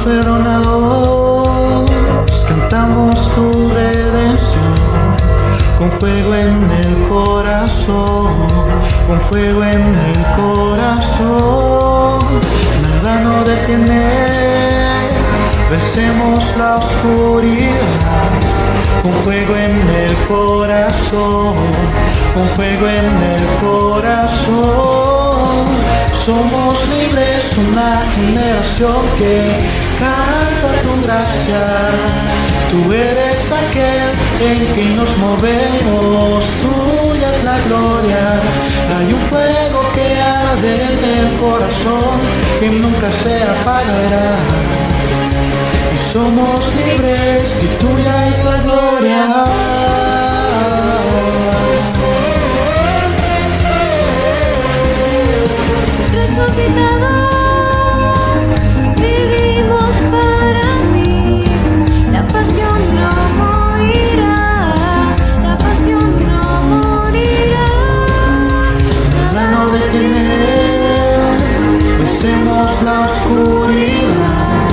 aferrados cantamos tu redención, con fuego en el corazón, con fuego en el corazón. Nada nos detiene, vencemos la oscuridad, con fuego en el corazón, con fuego en el corazón. Somos libres, una generación que canta tu gracia. Tú eres aquel en quien nos movemos, tuya es la gloria. Hay un fuego que arde en el corazón, que nunca se apagará. Y somos libres y tuya es la gloria. Resucitados, vivimos para mí. La pasión no morirá, la pasión no morirá. Nada nos detiene, vencemos la oscuridad.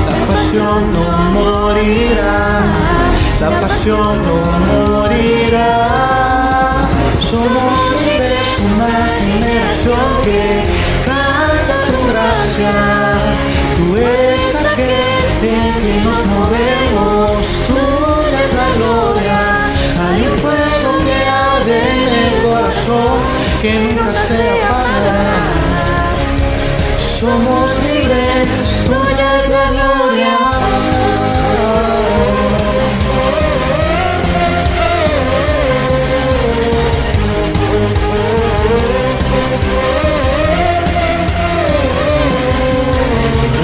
La pasión no morirá, la pasión no morirá. Somos libres, una generación que canta tu gracia. Tú eres aquel en que nos movemos, tuya es la gloria. Hay un fuego que arde en el corazón, que nunca se apagará. Somos libres, tuya es la gloria.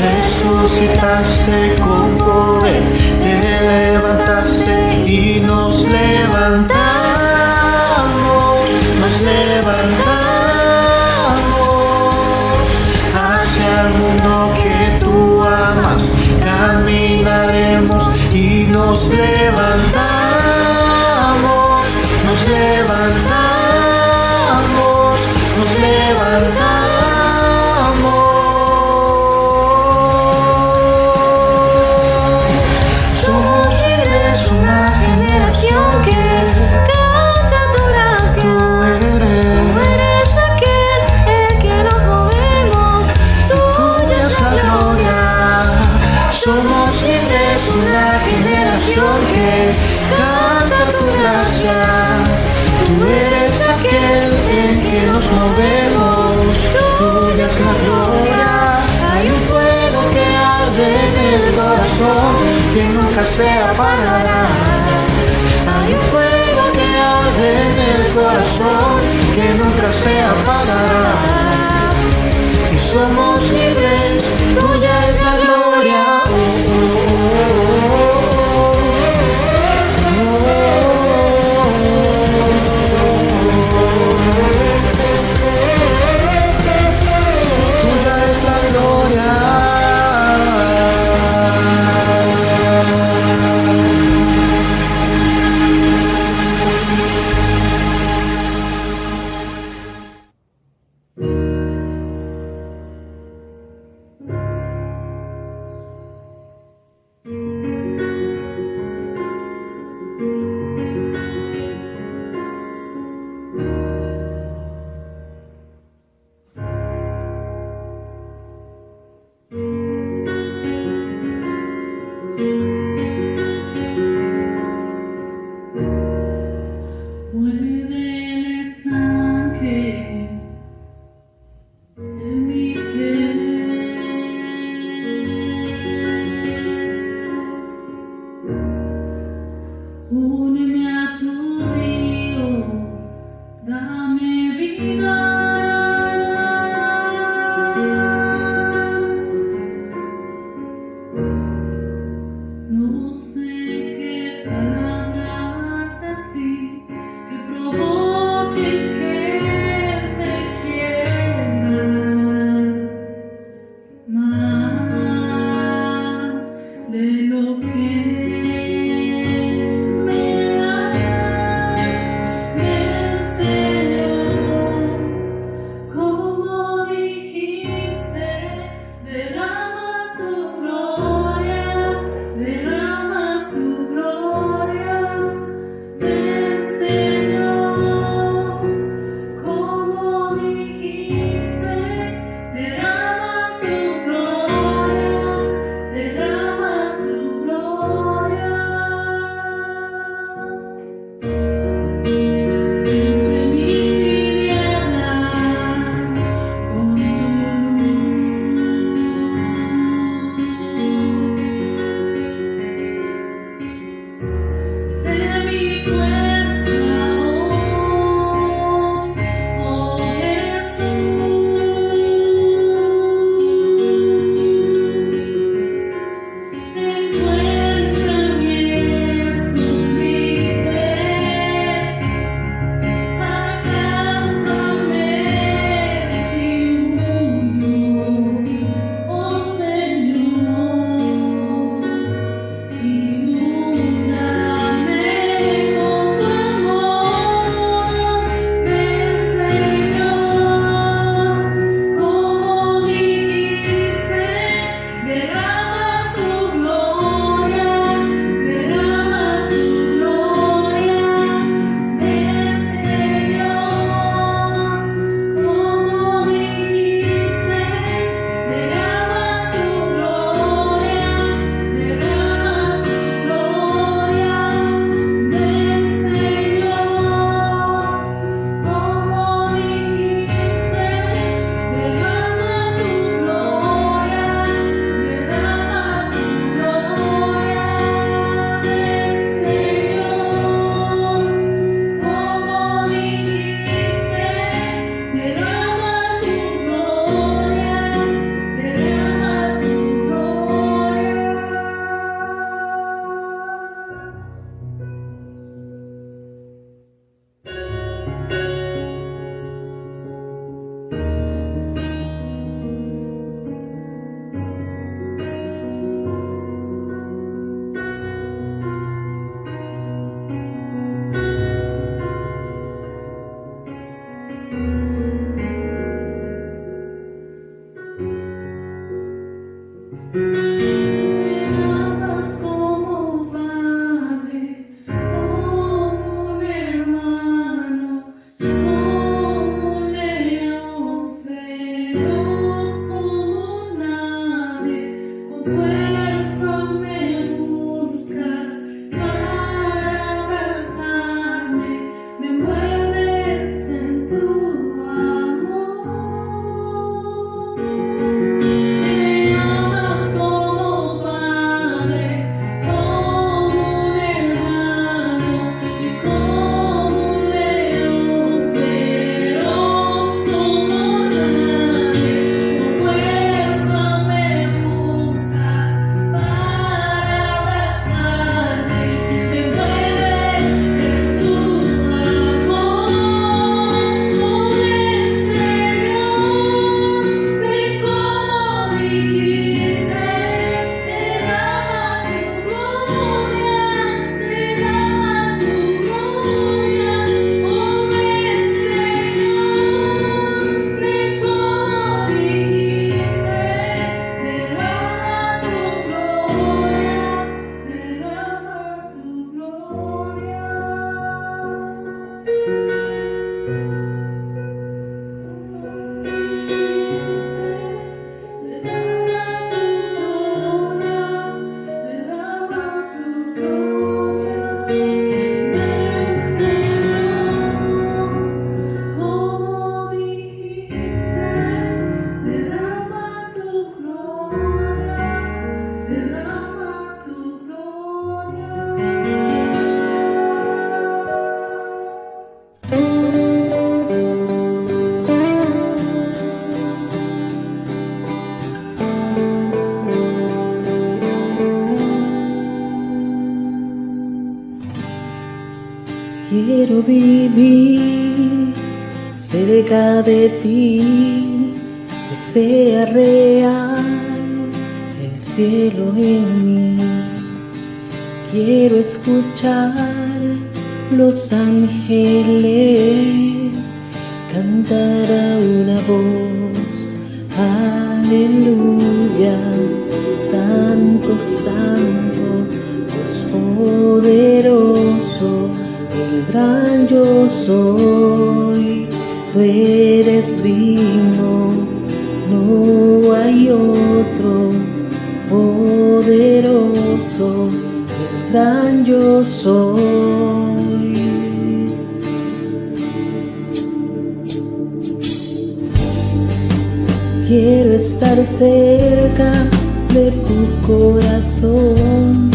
Resucitaste con poder, te levantaste y nos levantamos hacia el mundo que tú amas. Caminaremos y nos levantamos, nos levantamos, nos levantamos. Somos libres, una generación que canta tu gracia. Tú eres aquel en que nos movemos, tuya es la gloria. Hay un fuego que arde en el corazón, que nunca se apagará. Hay un fuego que arde en el corazón, que nunca se apagará. Y somos libres, tuya es la gloria. Tuya es la gloria. cerca de ti, que sea real el cielo en mí. Quiero escuchar los ángeles cantar a una voz, aleluya, santo, santo, Dios poderoso, el gran yo soy. Tú eres digno, no hay otro poderoso, el gran yo soy. Quiero estar cerca de tu corazón,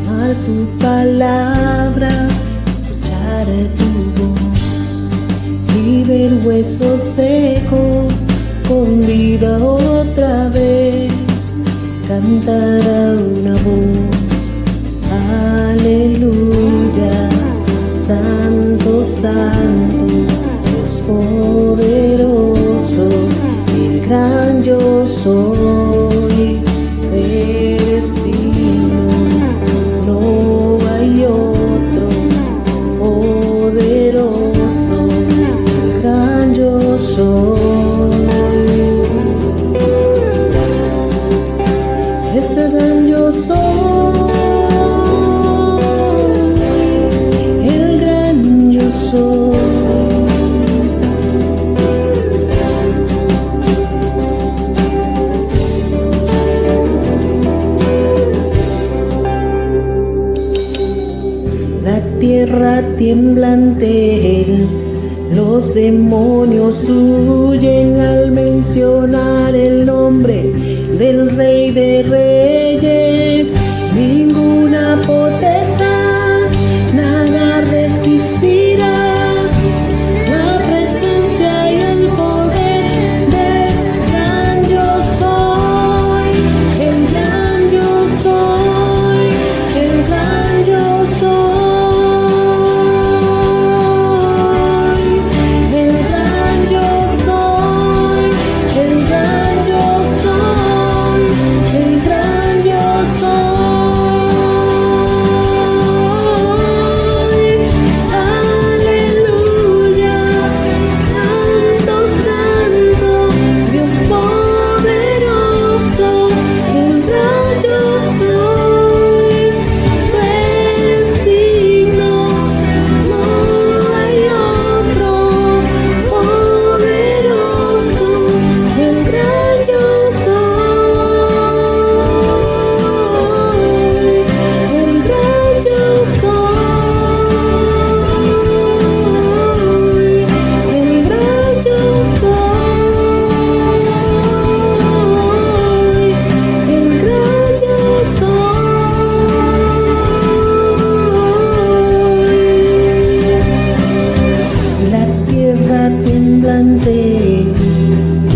amar tu palabra, escuchar tu voz y ver huesos secos con vida otra vez, cantar a una voz, aleluya, santo, santo, Dios poderoso, el gran yo soy. Eres digno, no hay otro poderoso, el gran yo soy. Ese gran yo soy, el gran yo soy. La tierra tiembla ante él, los demonios huyen al mencionar el nombre del Rey de Reyes. Ninguna potestad, nada resistirá la presencia y el poder del gran yo soy, el gran yo soy, el gran yo soy.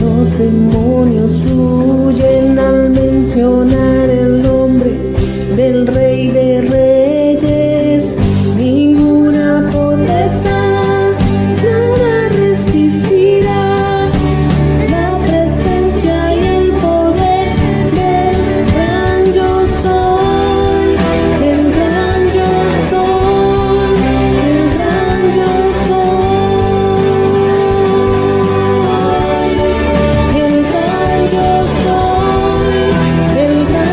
Los demonios huyen al mencionar el nombre del Rey de Reyes. Ninguna potestad, nada resistirá la presencia y el poder del gran yo soy, el gran yo soy, el gran yo soy. El gran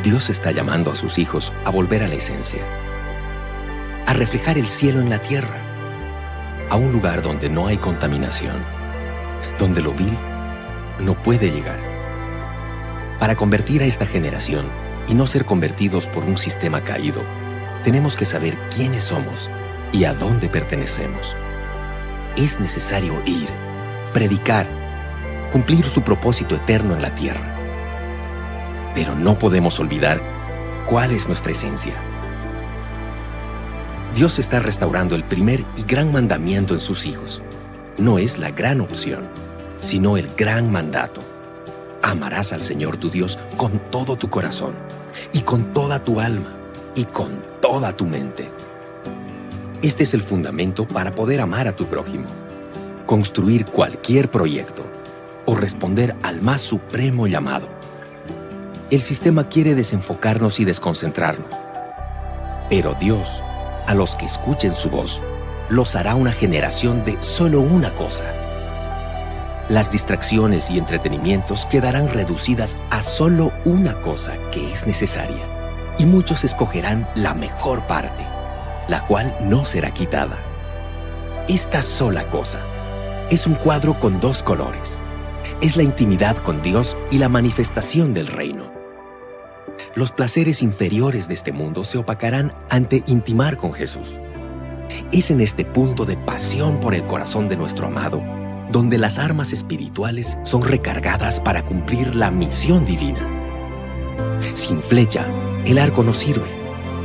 Dios está llamando a sus hijos a volver a la esencia, a reflejar el cielo en la tierra, a un lugar donde no hay contaminación, donde lo vil no puede llegar. Para convertir a esta generación y no ser convertidos por un sistema caído, tenemos que saber quiénes somos y a dónde pertenecemos. Es necesario ir, predicar, cumplir su propósito eterno en la tierra. Pero no podemos olvidar cuál es nuestra esencia. Dios está restaurando el primer y gran mandamiento en sus hijos. No es la gran opción, sino el gran mandato. Amarás al Señor tu Dios con todo tu corazón, y con toda tu alma, y con toda tu mente. Este es el fundamento para poder amar a tu prójimo, construir cualquier proyecto o responder al más supremo llamado. El sistema quiere desenfocarnos y desconcentrarnos, pero Dios, a los que escuchen su voz, los hará una generación de solo una cosa. Las distracciones y entretenimientos quedarán reducidas a solo una cosa que es necesaria, y muchos escogerán la mejor parte, la cual no será quitada. Esta sola cosa es un cuadro con dos colores. Es la intimidad con Dios y la manifestación del reino. Los placeres inferiores de este mundo se opacarán ante intimar con Jesús. Es en este punto de pasión por el corazón de nuestro amado donde las armas espirituales son recargadas para cumplir la misión divina. Sin flecha, el arco no sirve.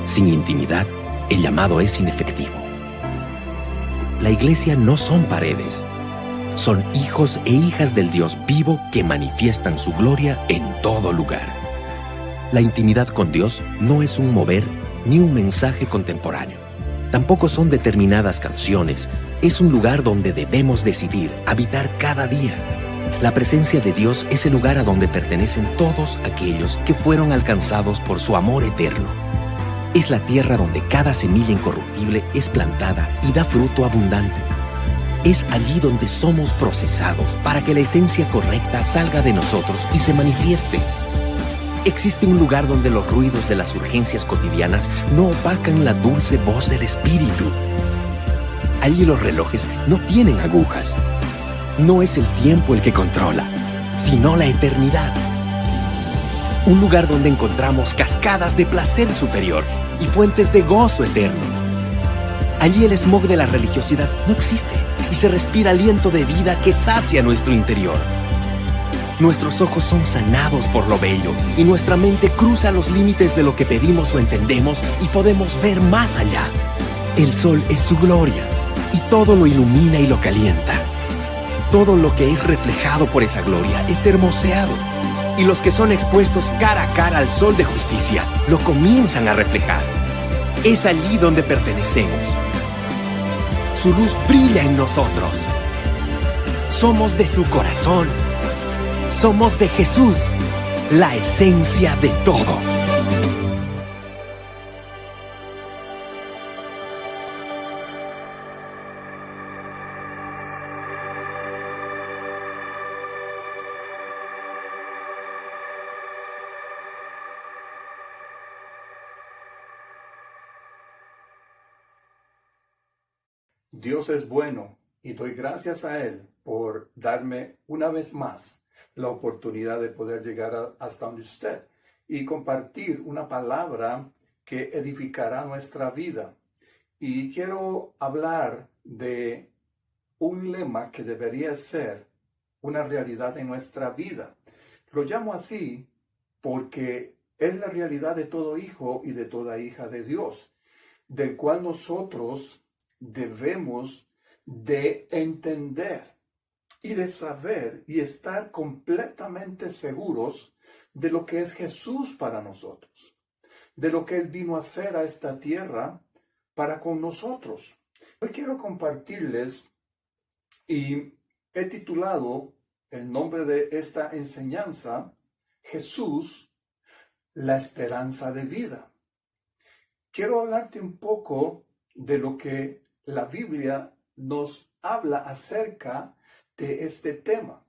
Sin intimidad, el llamado es inefectivo. La iglesia no son paredes. Son hijos e hijas del Dios vivo que manifiestan su gloria en todo lugar. La intimidad con Dios no es un mover ni un mensaje contemporáneo. Tampoco son determinadas canciones. Es un lugar donde debemos decidir habitar cada día. La presencia de Dios es el lugar a donde pertenecen todos aquellos que fueron alcanzados por su amor eterno. Es la tierra donde cada semilla incorruptible es plantada y da fruto abundante. Es allí donde somos procesados para que la esencia correcta salga de nosotros y se manifieste. Existe un lugar donde los ruidos de las urgencias cotidianas no opacan la dulce voz del Espíritu. Allí los relojes no tienen agujas. No es el tiempo el que controla, sino la eternidad. Un lugar donde encontramos cascadas de placer superior y fuentes de gozo eterno. Allí el smog de la religiosidad no existe y se respira aliento de vida que sacia nuestro interior. Nuestros ojos son sanados por lo bello y nuestra mente cruza los límites de lo que pedimos o entendemos y podemos ver más allá. El sol es su gloria y todo lo ilumina y lo calienta. Todo lo que es reflejado por esa gloria es hermoseado, y los que son expuestos cara a cara al sol de justicia lo comienzan a reflejar. Es allí donde pertenecemos. Su luz brilla en nosotros. Somos de su corazón. Somos de Jesús, la esencia de todo. Dios es bueno y doy gracias a Él por darme una vez más la oportunidad de poder llegar hasta donde usted y compartir una palabra que edificará nuestra vida. Y quiero hablar de un lema que debería ser una realidad en nuestra vida. Lo llamo así porque es la realidad de todo hijo y de toda hija de Dios, del cual nosotros debemos de entender y de saber y estar completamente seguros de lo que es Jesús para nosotros, de lo que Él vino a hacer a esta tierra para con nosotros. Hoy quiero compartirles y he titulado el nombre de esta enseñanza, Jesús, la esperanza de vida. Quiero hablarte un poco de lo que la Biblia nos habla acerca de este tema.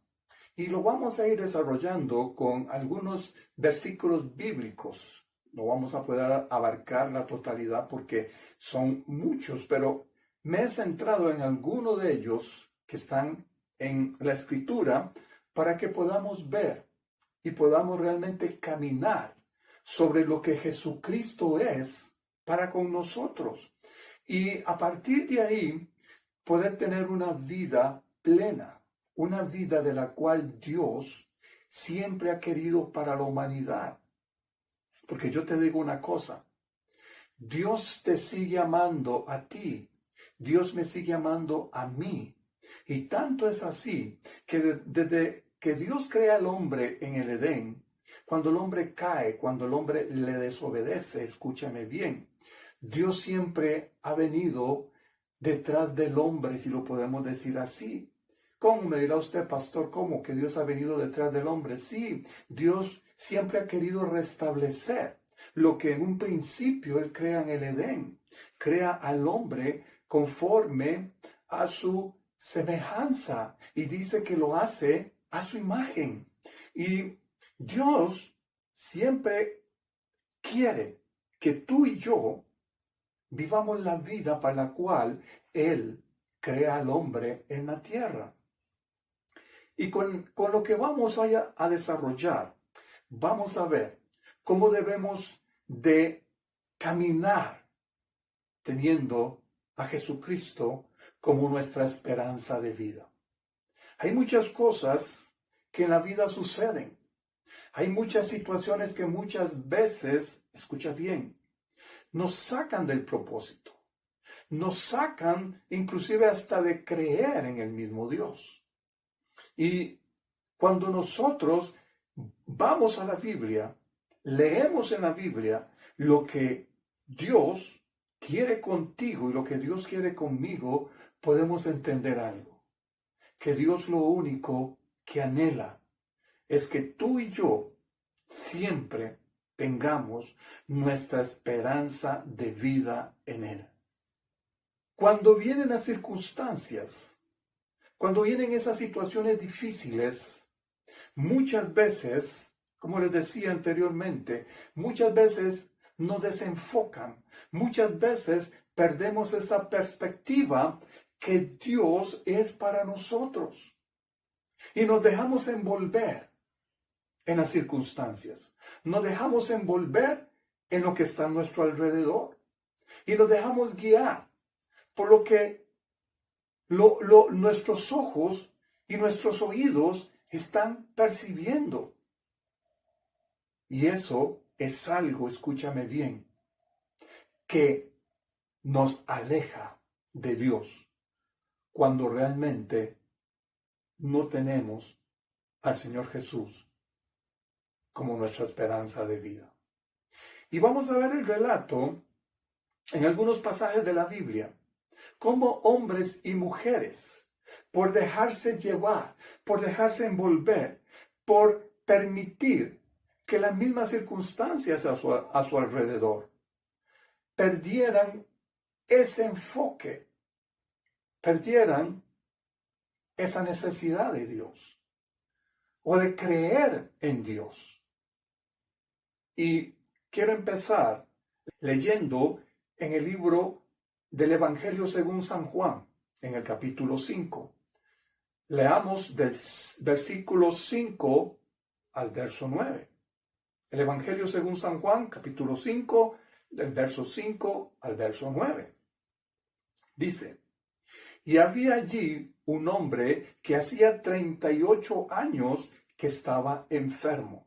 Y lo vamos a ir desarrollando con algunos versículos bíblicos. No vamos a poder abarcar la totalidad porque son muchos, pero me he centrado en algunos de ellos que están en la Escritura para que podamos ver y podamos realmente caminar sobre lo que Jesucristo es para con nosotros. Y a partir de ahí, poder tener una vida plena, una vida de la cual Dios siempre ha querido para la humanidad. Porque yo te digo una cosa, Dios te sigue amando a ti, Dios me sigue amando a mí. Y tanto es así que desde que Dios crea al hombre en el Edén, cuando el hombre cae, cuando el hombre le desobedece, escúchame bien, Dios siempre ha venido detrás del hombre, si lo podemos decir así. ¿Cómo me dirá usted, pastor? ¿Cómo que Dios ha venido detrás del hombre? Sí, Dios siempre ha querido restablecer lo que en un principio Él crea en el Edén. Crea al hombre conforme a su semejanza y dice que lo hace a su imagen. Y Dios siempre quiere que tú y yo vivamos la vida para la cual Él crea al hombre en la tierra. Y con lo que vamos a desarrollar, vamos a ver cómo debemos de caminar teniendo a Jesucristo como nuestra esperanza de vida. Hay muchas cosas que en la vida suceden. Hay muchas situaciones que muchas veces, escucha bien, nos sacan del propósito. Nos sacan inclusive hasta de creer en el mismo Dios. Y cuando nosotros vamos a la Biblia, leemos en la Biblia lo que Dios quiere contigo y lo que Dios quiere conmigo, podemos entender algo. Que Dios lo único que anhela es que tú y yo siempre tengamos nuestra esperanza de vida en Él. Cuando vienen las circunstancias, cuando vienen esas situaciones difíciles, muchas veces, como les decía anteriormente, muchas veces nos desenfocan, muchas veces perdemos esa perspectiva que Dios es para nosotros y nos dejamos envolver en las circunstancias, nos dejamos envolver en lo que está a nuestro alrededor y nos dejamos guiar por lo que nuestros ojos y nuestros oídos están percibiendo. Y eso es algo, escúchame bien, que nos aleja de Dios cuando realmente no tenemos al Señor Jesús como nuestra esperanza de vida. Y vamos a ver el relato en algunos pasajes de la Biblia, cómo hombres y mujeres, por dejarse llevar, por dejarse envolver, por permitir que las mismas circunstancias a su alrededor perdieran ese enfoque, perdieran esa necesidad de Dios o de creer en Dios. Y quiero empezar leyendo en el libro del Evangelio según San Juan, en el capítulo 5. Leamos del versículo 5 al verso 9. El Evangelio según San Juan, capítulo 5, del verso 5 al verso 9. Dice: y había allí un hombre que hacía 38 años que estaba enfermo.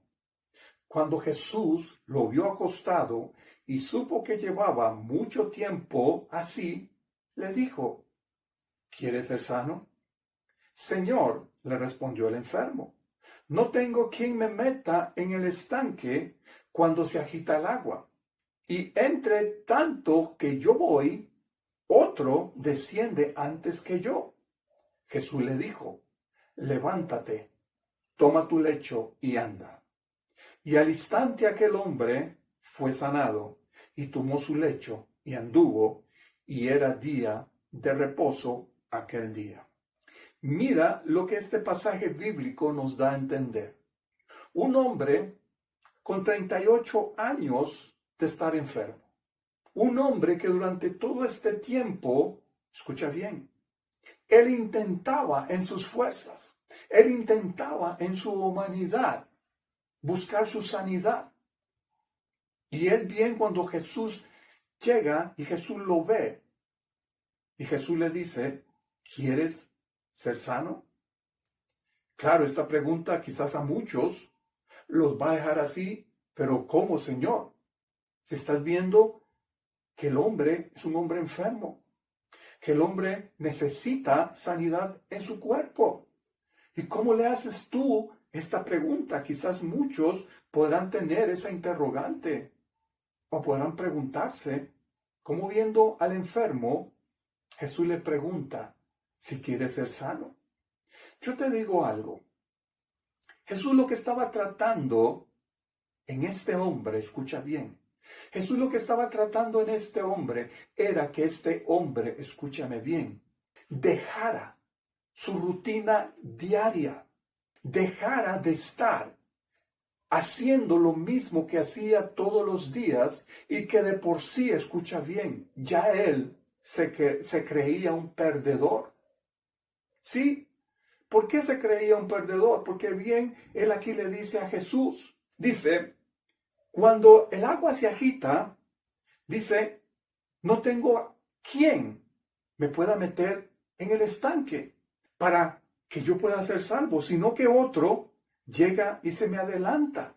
Cuando Jesús lo vio acostado y supo que llevaba mucho tiempo así, le dijo: ¿quieres ser sano? Señor, le respondió el enfermo, no tengo quien me meta en el estanque cuando se agita el agua. Y entre tanto que yo voy, otro desciende antes que yo. Jesús le dijo: levántate, toma tu lecho y anda. Y al instante aquel hombre fue sanado, y tomó su lecho y anduvo, y era día de reposo aquel día. Mira lo que este pasaje bíblico nos da a entender. Un hombre con 38 años de estar enfermo. Un hombre que durante todo este tiempo, escucha bien, él intentaba en sus fuerzas, él intentaba en su humanidad buscar su sanidad. Y es bien cuando Jesús llega y Jesús lo ve. Y Jesús le dice, ¿quieres ser sano? Claro, esta pregunta quizás a muchos los va a dejar así, pero ¿cómo, Señor? Si estás viendo que el hombre es un hombre enfermo, que el hombre necesita sanidad en su cuerpo. ¿Y cómo le haces tú esta pregunta? Quizás muchos podrán tener esa interrogante o podrán preguntarse, ¿cómo viendo al enfermo, Jesús le pregunta si quiere ser sano? Yo te digo algo. Jesús lo que estaba tratando en este hombre, escucha bien, Jesús lo que estaba tratando en este hombre era que este hombre, escúchame bien, dejara su rutina diaria, dejara de estar haciendo lo mismo que hacía todos los días y que de por sí, escucha bien, ya él se creía un perdedor. ¿Sí? ¿Por qué se creía un perdedor? Porque bien, él aquí le dice a Jesús, dice, cuando el agua se agita, dice, no tengo quien me pueda meter en el estanque para que yo pueda ser salvo, sino que otro llega y se me adelanta.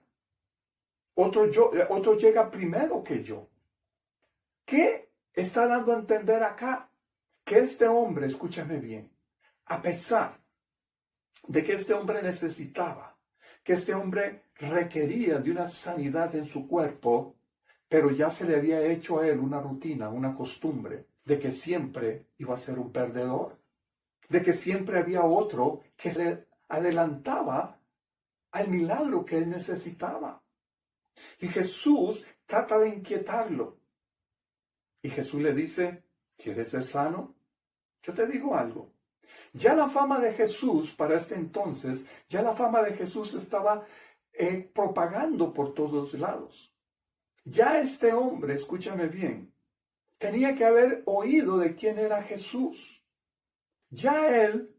Otro llega primero que yo. ¿Qué está dando a entender acá? Que este hombre, escúchame bien, a pesar de que este hombre necesitaba, que este hombre requería de una sanidad en su cuerpo, pero ya se le había hecho a él una rutina, una costumbre, de que siempre iba a ser un perdedor, de que siempre había otro que se adelantaba al milagro que él necesitaba. Y Jesús trata de inquietarlo. Y Jesús le dice, ¿quieres ser sano? Yo te digo algo. Ya la fama de Jesús para este entonces, ya la fama de Jesús estaba propagando por todos lados. Ya este hombre, escúchame bien, tenía que haber oído de quién era Jesús. Ya él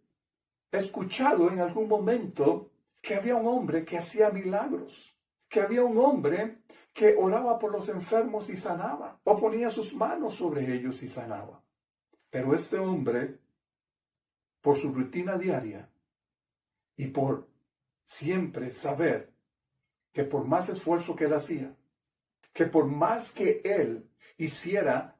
ha escuchado en algún momento que había un hombre que hacía milagros, que había un hombre que oraba por los enfermos y sanaba, o ponía sus manos sobre ellos y sanaba. Pero este hombre, por su rutina diaria y por siempre saber que por más esfuerzo que él hacía, que por más que él hiciera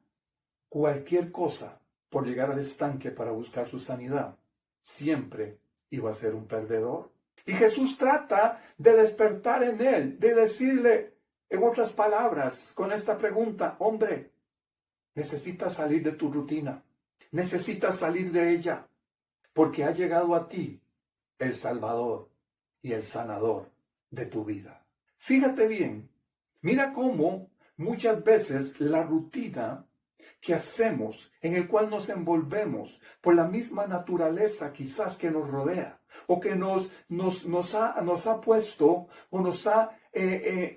cualquier cosa por llegar al estanque para buscar su sanidad, siempre iba a ser un perdedor. Y Jesús trata de despertar en él, de decirle, en otras palabras, con esta pregunta, hombre, necesitas salir de tu rutina, necesitas salir de ella, porque ha llegado a ti el Salvador y el sanador de tu vida. Fíjate bien, mira cómo muchas veces la rutina que hacemos, en el cual nos envolvemos por la misma naturaleza quizás que nos rodea, o que nos ha puesto o nos ha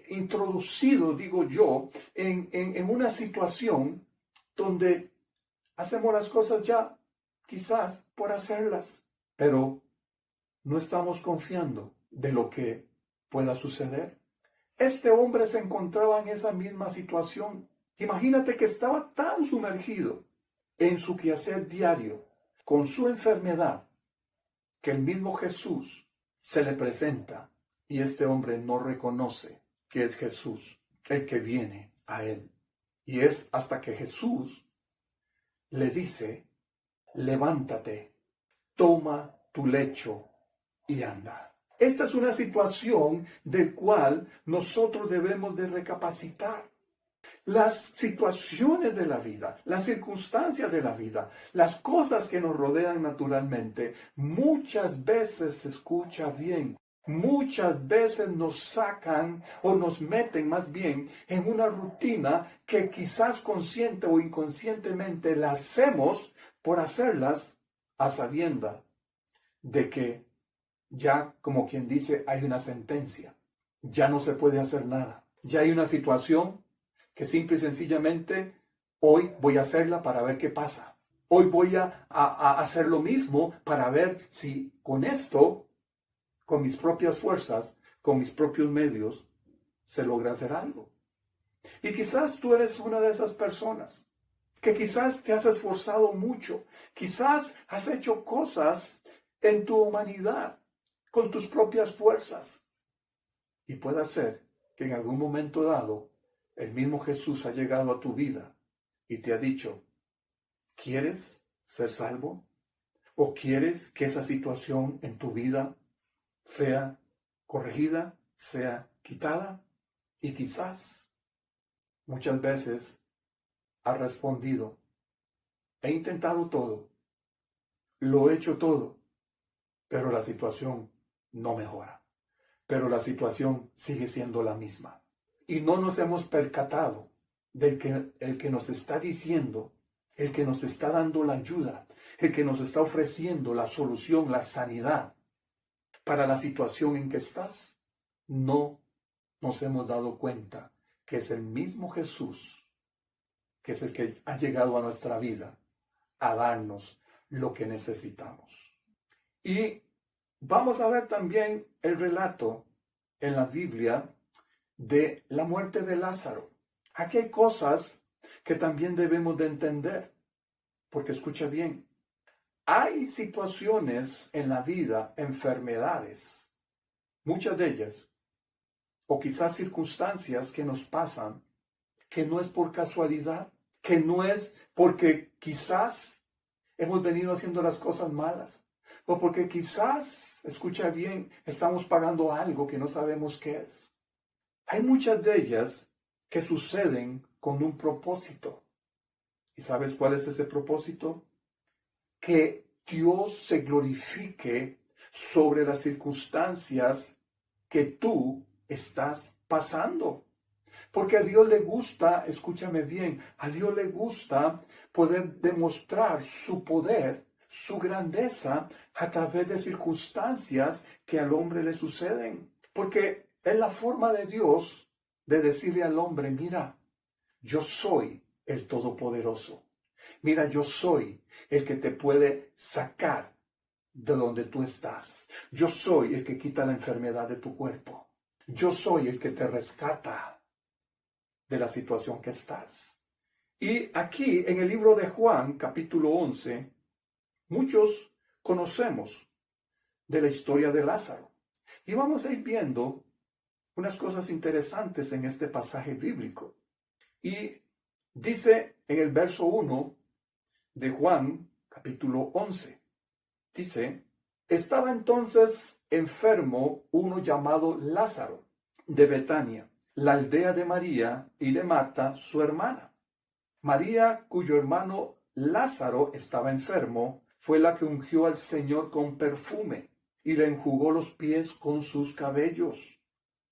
introducido, digo yo, en una situación donde hacemos las cosas ya quizás por hacerlas, pero no estamos confiando de lo que pueda suceder. Este hombre se encontraba en esa misma situación. Imagínate que estaba tan sumergido en su quehacer diario, con su enfermedad, que el mismo Jesús se le presenta y este hombre no reconoce que es Jesús el que viene a él. Y es hasta que Jesús le dice, levántate, toma tu lecho y anda. Esta es una situación del cual nosotros debemos de recapacitar. Las situaciones de la vida, las circunstancias de la vida, las cosas que nos rodean naturalmente, muchas veces se escucha bien, muchas veces nos sacan o nos meten más bien en una rutina que quizás consciente o inconscientemente la hacemos por hacerlas a sabienda de que ya, como quien dice, hay una sentencia. Ya no se puede hacer nada. Ya hay una situación que simple y sencillamente hoy voy a hacerla para ver qué pasa. Hoy voy a hacer lo mismo para ver si con esto, con mis propias fuerzas, con mis propios medios, se logra hacer algo. Y quizás tú eres una de esas personas que quizás te has esforzado mucho, quizás has hecho cosas en tu humanidad, con tus propias fuerzas. Y puede ser que en algún momento dado, el mismo Jesús ha llegado a tu vida y te ha dicho, ¿quieres ser salvo? ¿O quieres que esa situación en tu vida sea corregida, sea quitada? Y quizás muchas veces has respondido, he intentado todo, lo he hecho todo, pero la situación no mejora. Pero la situación sigue siendo la misma. Y no nos hemos percatado del que el que nos está diciendo, el que nos está dando la ayuda, el que nos está ofreciendo la solución, la sanidad para la situación en que estás, no nos hemos dado cuenta que es el mismo Jesús, que es el que ha llegado a nuestra vida a darnos lo que necesitamos. Y vamos a ver también el relato en la Biblia de la muerte de Lázaro. Aquí hay cosas que también debemos de entender, porque escucha bien, hay situaciones en la vida, enfermedades, muchas de ellas, o quizás circunstancias que nos pasan, que no es por casualidad, que no es porque quizás hemos venido haciendo las cosas malas, o porque quizás, escucha bien, estamos pagando algo que no sabemos qué es. Hay muchas de ellas que suceden con un propósito. ¿Y sabes cuál es ese propósito? Que Dios se glorifique sobre las circunstancias que tú estás pasando. Porque a Dios le gusta, escúchame bien, a Dios le gusta poder demostrar su poder, su grandeza a través de circunstancias que al hombre le suceden. Porque es la forma de Dios de decirle al hombre, mira, yo soy el Todopoderoso. Mira, yo soy el que te puede sacar de donde tú estás. Yo soy el que quita la enfermedad de tu cuerpo. Yo soy el que te rescata de la situación que estás. Y aquí en el libro de Juan, capítulo 11, muchos conocemos de la historia de Lázaro. Y vamos a ir viendo unas cosas interesantes en este pasaje bíblico. Y dice en el verso 1 de Juan, capítulo 11, dice, estaba entonces enfermo uno llamado Lázaro, de Betania, la aldea de María y de Marta, su hermana. María, cuyo hermano Lázaro estaba enfermo, fue la que ungió al Señor con perfume y le enjugó los pies con sus cabellos.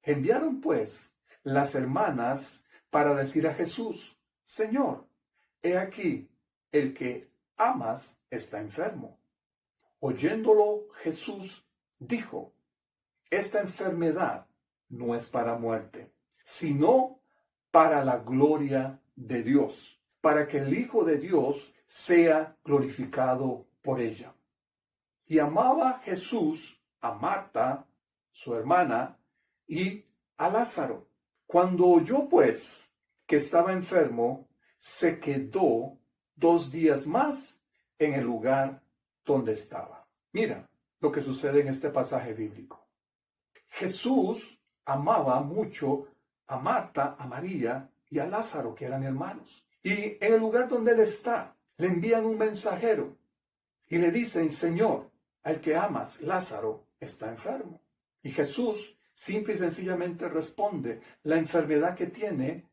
Enviaron pues las hermanas para decir a Jesús, Señor, he aquí, el que amas está enfermo. Oyéndolo Jesús dijo, esta enfermedad no es para muerte, sino para la gloria de Dios, para que el Hijo de Dios sea glorificado por ella. Y amaba Jesús a Marta, su hermana, y a Lázaro. Cuando oyó pues que estaba enfermo, se quedó 2 días más en el lugar donde estaba. Mira lo que sucede en este pasaje bíblico. Jesús amaba mucho a Marta, a María y a Lázaro, que eran hermanos. Y en el lugar donde él está, le envían un mensajero y le dicen, Señor, al que amas, Lázaro, está enfermo. Y Jesús simple y sencillamente responde, la enfermedad que tiene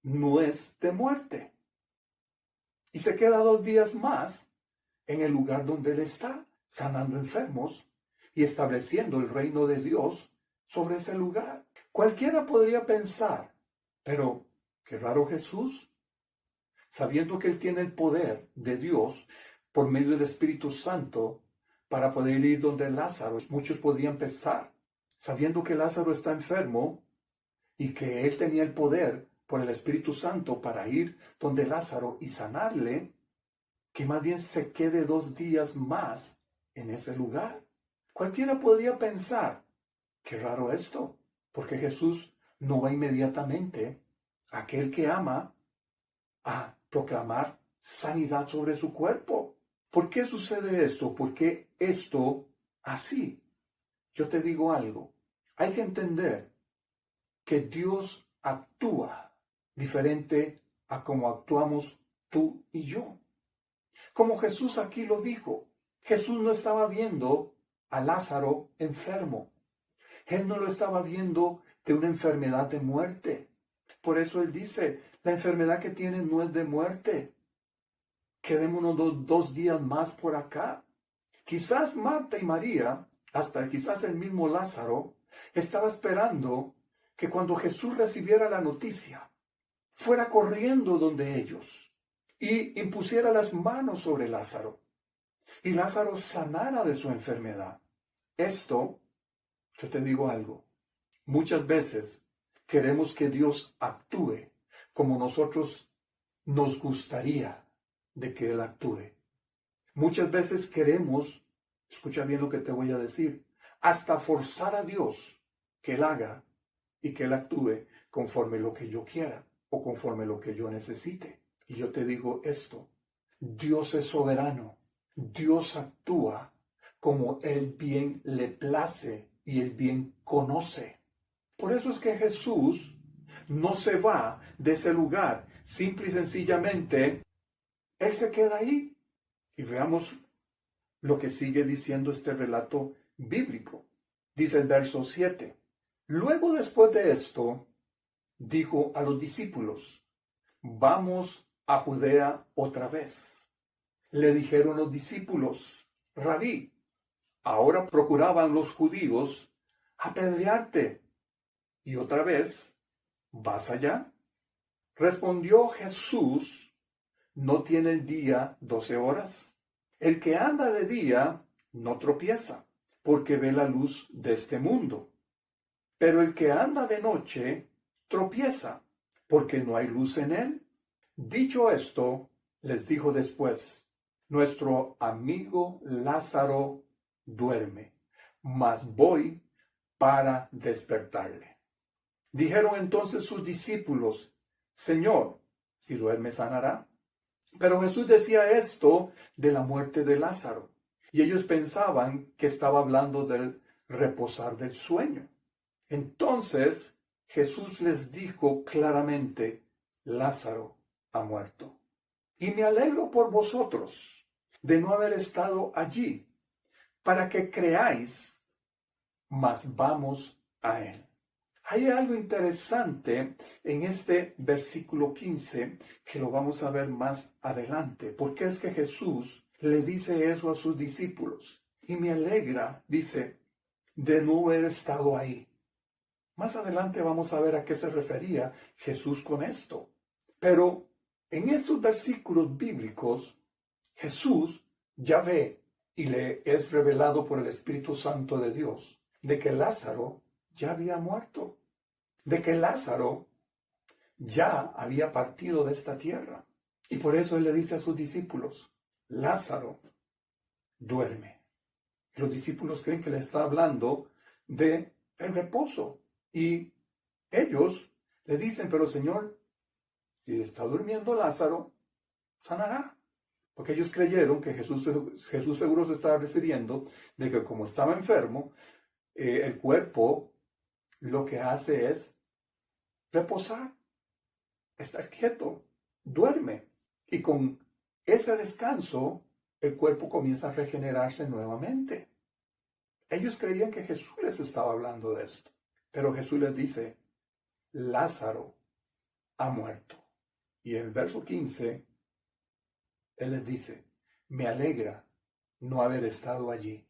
no es de muerte. Y se queda 2 días más en el lugar donde él está, sanando enfermos y estableciendo el reino de Dios sobre ese lugar. Cualquiera podría pensar, pero qué raro Jesús, sabiendo que él tiene el poder de Dios por medio del Espíritu Santo para poder ir donde Lázaro. Muchos podían pensar, sabiendo que Lázaro está enfermo y que él tenía el poder por el Espíritu Santo para ir donde Lázaro y sanarle, que más bien se quede 2 días más en ese lugar. Cualquiera podría pensar, qué raro esto, porque Jesús no va inmediatamente a aquel que ama a proclamar sanidad sobre su cuerpo. ¿Por qué sucede esto? ¿Por qué esto así? Yo te digo algo, hay que entender que Dios actúa diferente a como actuamos tú y yo. Como Jesús aquí lo dijo, Jesús no estaba viendo a Lázaro enfermo. Él no lo estaba viendo de una enfermedad de muerte. Por eso él dice, la enfermedad que tienes no es de muerte. Quedémonos 2 días más por acá. Quizás Marta y María, hasta quizás el mismo Lázaro, estaba esperando que cuando Jesús recibiera la noticia, fuera corriendo donde ellos y impusiera las manos sobre Lázaro y Lázaro sanara de su enfermedad. Esto, yo te digo algo, muchas veces queremos que Dios actúe como nosotros nos gustaría de que Él actúe. Muchas veces queremos, escucha bien lo que te voy a decir, hasta forzar a Dios que Él haga y que Él actúe conforme lo que yo quiera o conforme lo que yo necesite. Y yo te digo esto, Dios es soberano, Dios actúa como Él bien le place y Él bien conoce. Por eso es que Jesús no se va de ese lugar, simple y sencillamente, Él se queda ahí. Y veamos lo que sigue diciendo este relato bíblico. Dice el verso 7. Luego después de esto, dijo a los discípulos, vamos a Judea otra vez. Le dijeron los discípulos, Rabí, ahora procuraban los judíos apedrearte. Y otra vez, ¿vas allá? Respondió Jesús, ¿no tiene el día 12 horas? El que anda de día no tropieza, porque ve la luz de este mundo. Pero el que anda de noche tropieza, porque no hay luz en él. Dicho esto, les dijo después, nuestro amigo Lázaro duerme, mas voy para despertarle. Dijeron entonces sus discípulos, Señor, si duerme sanará. Pero Jesús decía esto de la muerte de Lázaro, y ellos pensaban que estaba hablando del reposar del sueño. Entonces Jesús les dijo claramente, Lázaro ha muerto. Y me alegro por vosotros de no haber estado allí, para que creáis, mas vamos a él. Hay algo interesante en este versículo 15 que lo vamos a ver más adelante, porque es que Jesús le dice eso a sus discípulos. Y me alegra, dice, de no haber estado ahí. Más adelante vamos a ver a qué se refería Jesús con esto. Pero en estos versículos bíblicos, Jesús ya ve y le es revelado por el Espíritu Santo de Dios de que Lázaro ya había muerto, de que Lázaro ya había partido de esta tierra. Y por eso él le dice a sus discípulos, Lázaro duerme. Los discípulos creen que le está hablando de el reposo. Y ellos le dicen, pero Señor, si está durmiendo Lázaro, sanará. Porque ellos creyeron que Jesús seguro se estaba refiriendo de que como estaba enfermo, el cuerpo lo que hace es reposar, estar quieto, duerme. Y con ese descanso, el cuerpo comienza a regenerarse nuevamente. Ellos creían que Jesús les estaba hablando de esto. Pero Jesús les dice, Lázaro ha muerto. Y en el verso 15, Él les dice, me alegra no haber estado allí,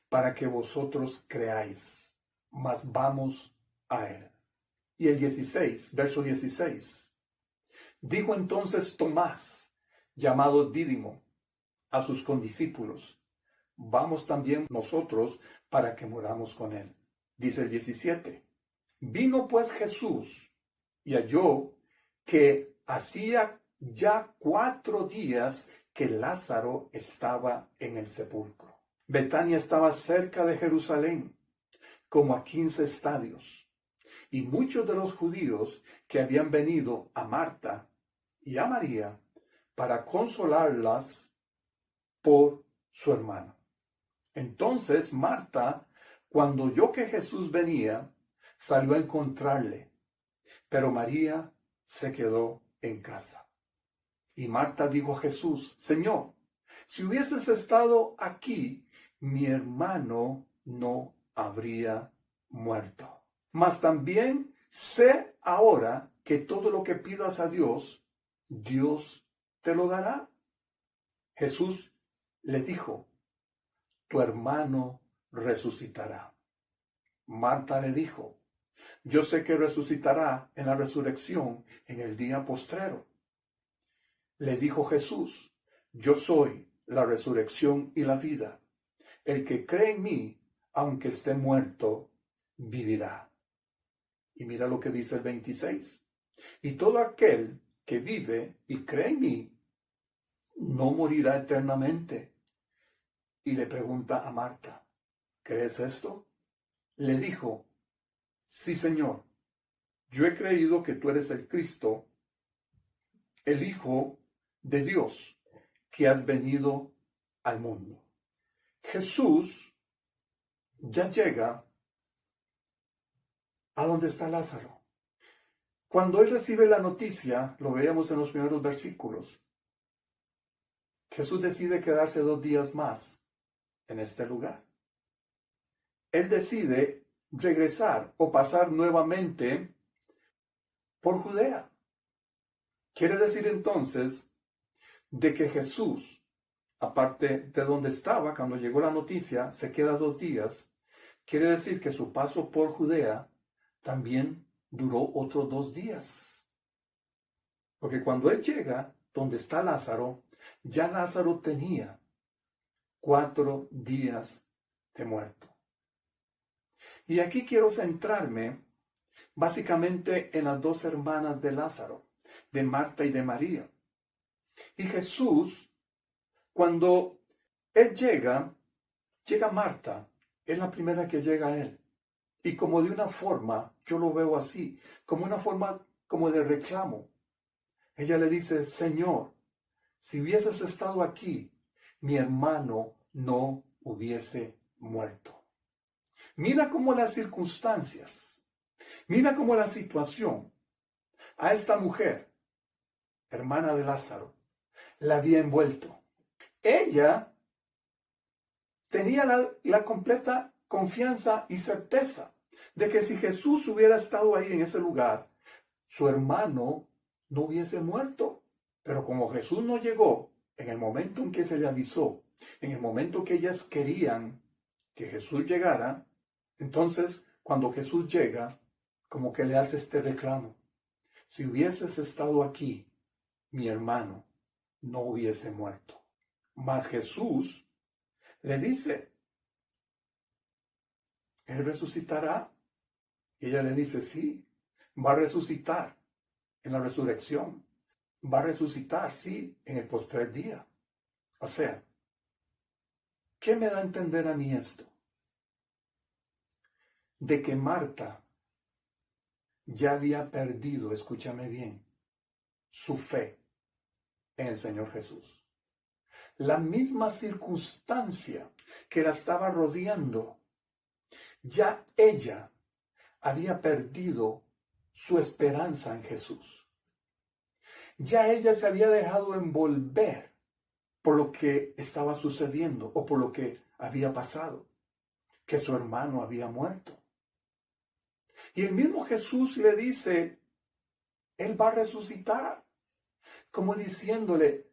para que vosotros creáis, mas vamos a Él. Y el 16, verso 16, dijo entonces Tomás, llamado Dídimo, a sus condiscípulos, vamos también nosotros para que muramos con él. Dice el 17. Vino pues Jesús y halló que hacía ya 4 días que Lázaro estaba en el sepulcro. Betania estaba cerca de Jerusalén, como a 15 estadios, y muchos de los judíos que habían venido a Marta y a María para consolarlas por su hermano. Entonces Marta, cuando oyó que Jesús venía, salió a encontrarle, pero María se quedó en casa. Y Marta dijo a Jesús: Señor, si hubieses estado aquí, mi hermano no habría muerto. Mas también sé ahora que todo lo que pidas a Dios, Dios te lo dará. Jesús le dijo: tu hermano resucitará. Marta le dijo: yo sé que resucitará en la resurrección en el día postrero. Le dijo Jesús: yo soy la resurrección y la vida. El que cree en mí, aunque esté muerto, vivirá. Y mira lo que dice el 26. Y todo aquel que vive y cree en mí, no morirá eternamente. Y le pregunta a Marta: ¿crees esto? Le dijo: sí, Señor, yo he creído que tú eres el Cristo, el Hijo de Dios, que has venido al mundo. Jesús ya llega a donde está Lázaro. Cuando él recibe la noticia, lo veíamos en los primeros versículos, Jesús decide quedarse 2 días más en este lugar. Él decide regresar o pasar nuevamente por Judea. Quiere decir entonces de que Jesús, aparte de donde estaba cuando llegó la noticia, se queda 2 días. Quiere decir que su paso por Judea también duró otros 2 días. Porque cuando él llega donde está Lázaro, ya Lázaro tenía 4 días de muerto. Y aquí quiero centrarme básicamente en las 2 hermanas de Lázaro, de Marta y de María. Y Jesús, cuando él llega Marta, es la primera que llega a él. Y como de una forma, yo lo veo así, como una forma como de reclamo. Ella le dice: Señor, si hubieses estado aquí, mi hermano no hubiese muerto. Mira cómo las circunstancias, mira cómo la situación a esta mujer, hermana de Lázaro, la había envuelto. Ella tenía la completa confianza y certeza de que si Jesús hubiera estado ahí en ese lugar, su hermano no hubiese muerto. Pero como Jesús no llegó en el momento en que se le avisó, en el momento que ellas querían que Jesús llegara, entonces cuando Jesús llega, como que le hace este reclamo: si hubieses estado aquí, mi hermano no hubiese muerto. Mas Jesús le dice: ¿él resucitará? Y ella le dice: sí, va a resucitar en la resurrección. Va a resucitar, sí, en el postrer día. O sea, ¿qué me da a entender a mí esto? De que Marta ya había perdido, escúchame bien, su fe en el Señor Jesús. La misma circunstancia que la estaba rodeando, ya ella había perdido su esperanza en Jesús. Ya ella se había dejado envolver por lo que estaba sucediendo o por lo que había pasado, que su hermano había muerto. Y el mismo Jesús le dice: él va a resucitar, como diciéndole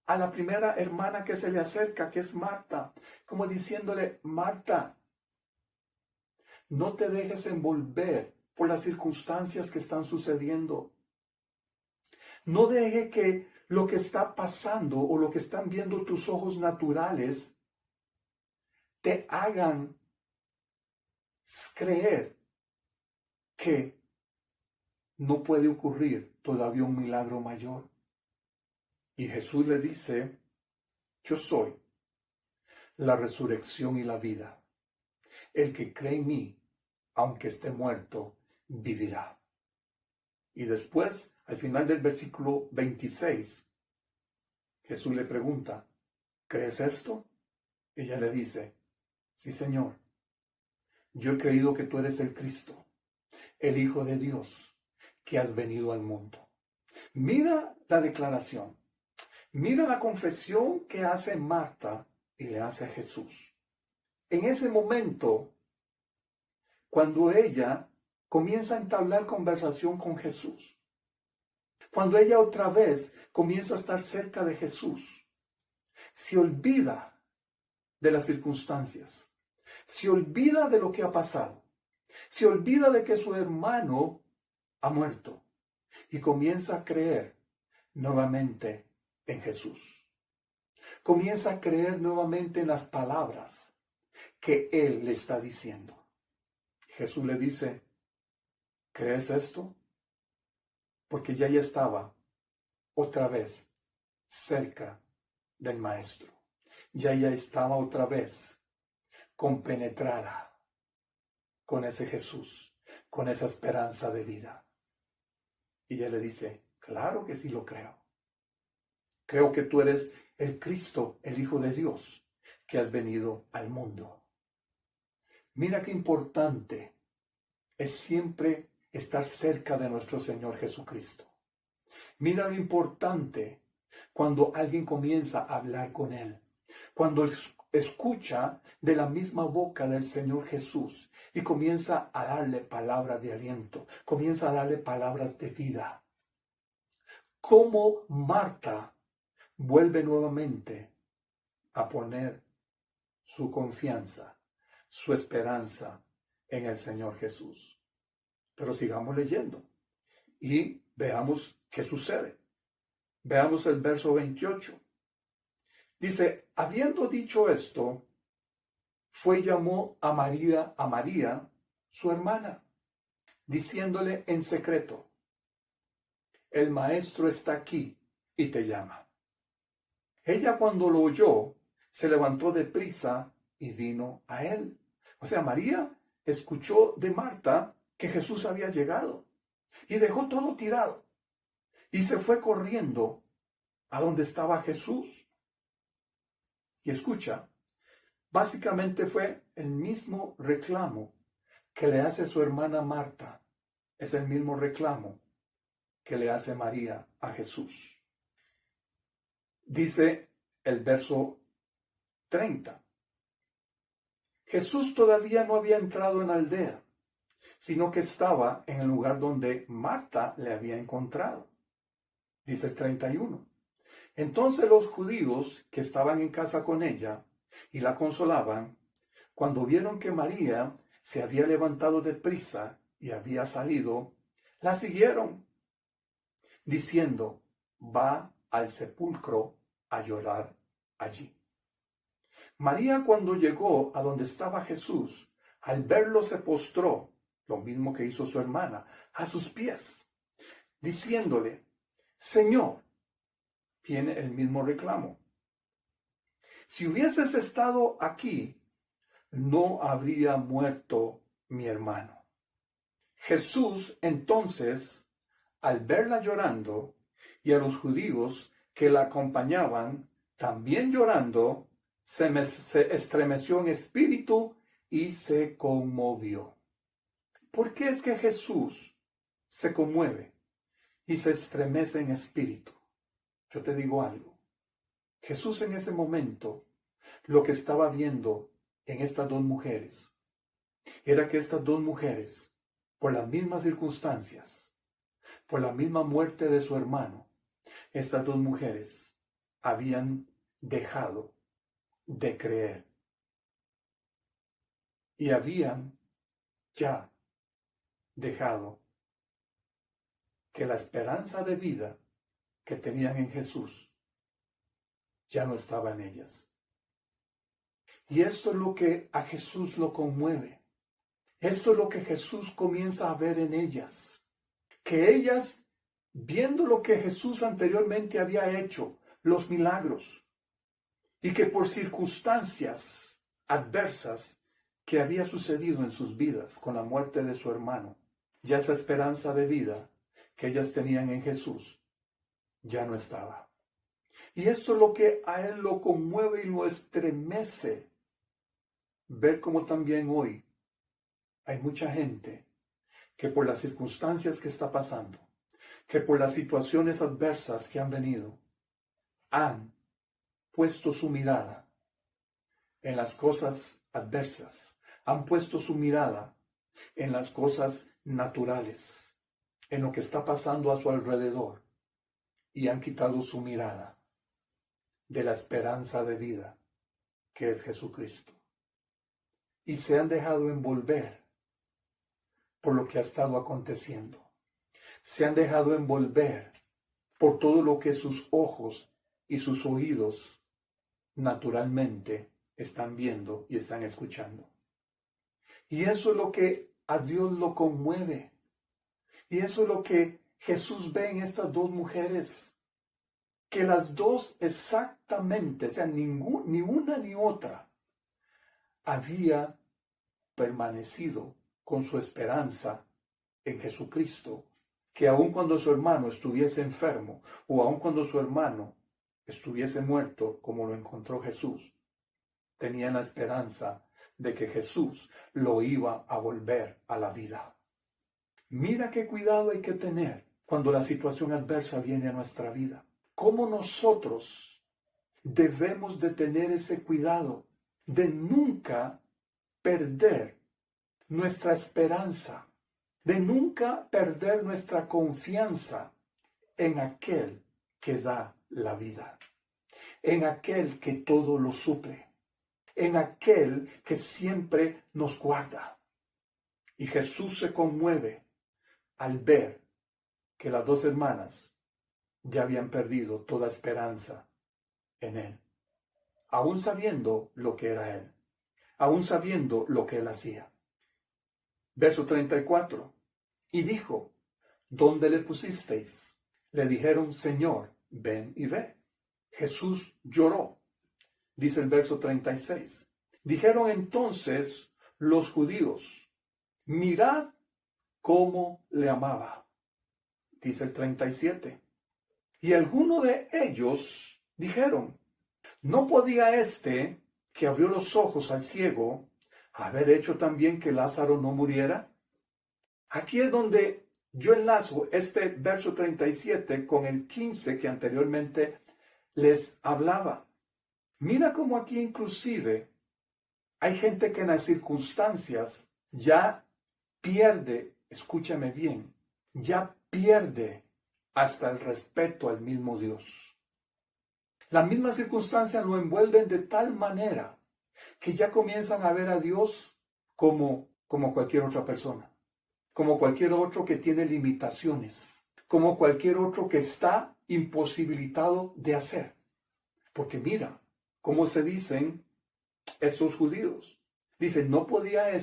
a la primera hermana que se le acerca, que es Marta, como diciéndole: Marta, no te dejes envolver por las circunstancias que están sucediendo. No deje que lo que está pasando o lo que están viendo tus ojos naturales te hagan creer que no puede ocurrir todavía un milagro mayor. Y Jesús le dice, yo soy la resurrección y la vida. El que cree en mí, aunque esté muerto, vivirá. Y después, al final del versículo 26, Jesús le pregunta, ¿crees esto? Ella le dice, sí, Señor, yo he creído que tú eres el Cristo, el Hijo de Dios, que has venido al mundo. Mira la declaración, mira la confesión que hace Marta y le hace a Jesús. En ese momento, cuando ella comienza a entablar conversación con Jesús, cuando ella otra vez comienza a estar cerca de Jesús, se olvida de las circunstancias, se olvida de lo que ha pasado, se olvida de que su hermano ha muerto y comienza a creer nuevamente en Jesús. Comienza a creer nuevamente en las palabras que Él le está diciendo. Jesús le dice, ¿crees esto? Porque ya estaba otra vez cerca del Maestro. Ya estaba otra vez compenetrada con ese Jesús, con esa esperanza de vida. Y ella le dice, claro que sí lo creo. Creo que tú eres el Cristo, el Hijo de Dios, que has venido al mundo. Mira qué importante es siempre estar cerca de nuestro Señor Jesucristo. Mira lo importante cuando alguien comienza a hablar con Él, cuando escucha de la misma boca del Señor Jesús y comienza a darle palabras de aliento, comienza a darle palabras de vida. Como Marta vuelve nuevamente a poner su confianza, su esperanza en el Señor Jesús. Pero sigamos leyendo y veamos qué sucede. Veamos el verso 28. Dice, habiendo dicho esto, fue y llamó a María, su hermana, diciéndole en secreto, el Maestro está aquí y te llama. Ella cuando lo oyó, se levantó deprisa y vino a él. O sea, María escuchó de Marta que Jesús había llegado y dejó todo tirado y se fue corriendo a donde estaba Jesús. Y escucha, básicamente fue el mismo reclamo que le hace su hermana Marta. Es el mismo reclamo que le hace María a Jesús. Dice el verso 30. Jesús todavía no había entrado en la aldea, sino que estaba en el lugar donde Marta le había encontrado. Dice el 31. Entonces los judíos que estaban en casa con ella y la consolaban, cuando vieron que María se había levantado deprisa y había salido, la siguieron, diciendo, va al sepulcro a llorar allí. María, cuando llegó a donde estaba Jesús, al verlo se postró, lo mismo que hizo su hermana, a sus pies, diciéndole, Señor, viene el mismo reclamo. Si hubieses estado aquí, no habría muerto mi hermano. Jesús, entonces, al verla llorando, y a los judíos que la acompañaban, también llorando, se estremeció en espíritu y se conmovió. ¿Por qué es que Jesús se conmueve y se estremece en espíritu? Yo te digo algo. Jesús en ese momento, lo que estaba viendo en estas dos mujeres, era que estas dos mujeres, por las mismas circunstancias, por la misma muerte de su hermano, estas dos mujeres habían dejado de creer y habían ya dejado que la esperanza de vida que tenían en Jesús ya no estaba en ellas. Y esto es lo que a Jesús lo conmueve. Esto es lo que Jesús comienza a ver en ellas. Que ellas, viendo lo que Jesús anteriormente había hecho, los milagros, y que por circunstancias adversas que había sucedido en sus vidas con la muerte de su hermano, ya esa esperanza de vida que ellas tenían en Jesús ya no estaba. Y esto es lo que a él lo conmueve y lo estremece. Ver cómo también hoy hay mucha gente que por las circunstancias que está pasando, que por las situaciones adversas que han venido, han puesto su mirada en las cosas adversas, han puesto su mirada en las cosas naturales, en lo que está pasando a su alrededor, y han quitado su mirada de la esperanza de vida que es Jesucristo. Y se han dejado envolver por lo que ha estado aconteciendo. Se han dejado envolver por todo lo que sus ojos y sus oídos naturalmente están viendo y están escuchando. Y eso es lo que a Dios lo conmueve. Y eso es lo que Jesús ve en estas dos mujeres. Que las dos exactamente, o sea, ni una ni otra, había permanecido con su esperanza en Jesucristo, que aun cuando su hermano estuviese enfermo, o aun cuando su hermano estuviese muerto, como lo encontró Jesús, tenían la esperanza de que Jesús lo iba a volver a la vida. Mira qué cuidado hay que tener cuando la situación adversa viene a nuestra vida. Cómo nosotros debemos de tener ese cuidado de nunca perder nuestra esperanza, de nunca perder nuestra confianza en aquel que da la vida, en aquel que todo lo suple, en aquel que siempre nos guarda. Y Jesús se conmueve al ver que las dos hermanas ya habían perdido toda esperanza en él, aún sabiendo lo que era él, aún sabiendo lo que él hacía. Verso 34. Y dijo, ¿dónde le pusisteis? Le dijeron, Señor, ven y ve. Jesús lloró. Dice el verso 36. Dijeron entonces los judíos, mirad cómo le amaba. Dice el 37. Y algunos de ellos dijeron, ¿no podía este que abrió los ojos al ciego haber hecho también que Lázaro no muriera? Aquí es donde yo enlazo este verso 37 con el 15 que anteriormente les hablaba. Mira cómo aquí inclusive hay gente que en las circunstancias ya pierde, escúchame bien, ya pierde hasta el respeto al mismo Dios. Las mismas circunstancias lo envuelven de tal manera que ya comienzan a ver a Dios como cualquier otra persona, como cualquier otro que tiene limitaciones, como cualquier otro que está imposibilitado de hacer. Porque mira cómo se dicen estos judíos. Dicen, no podía o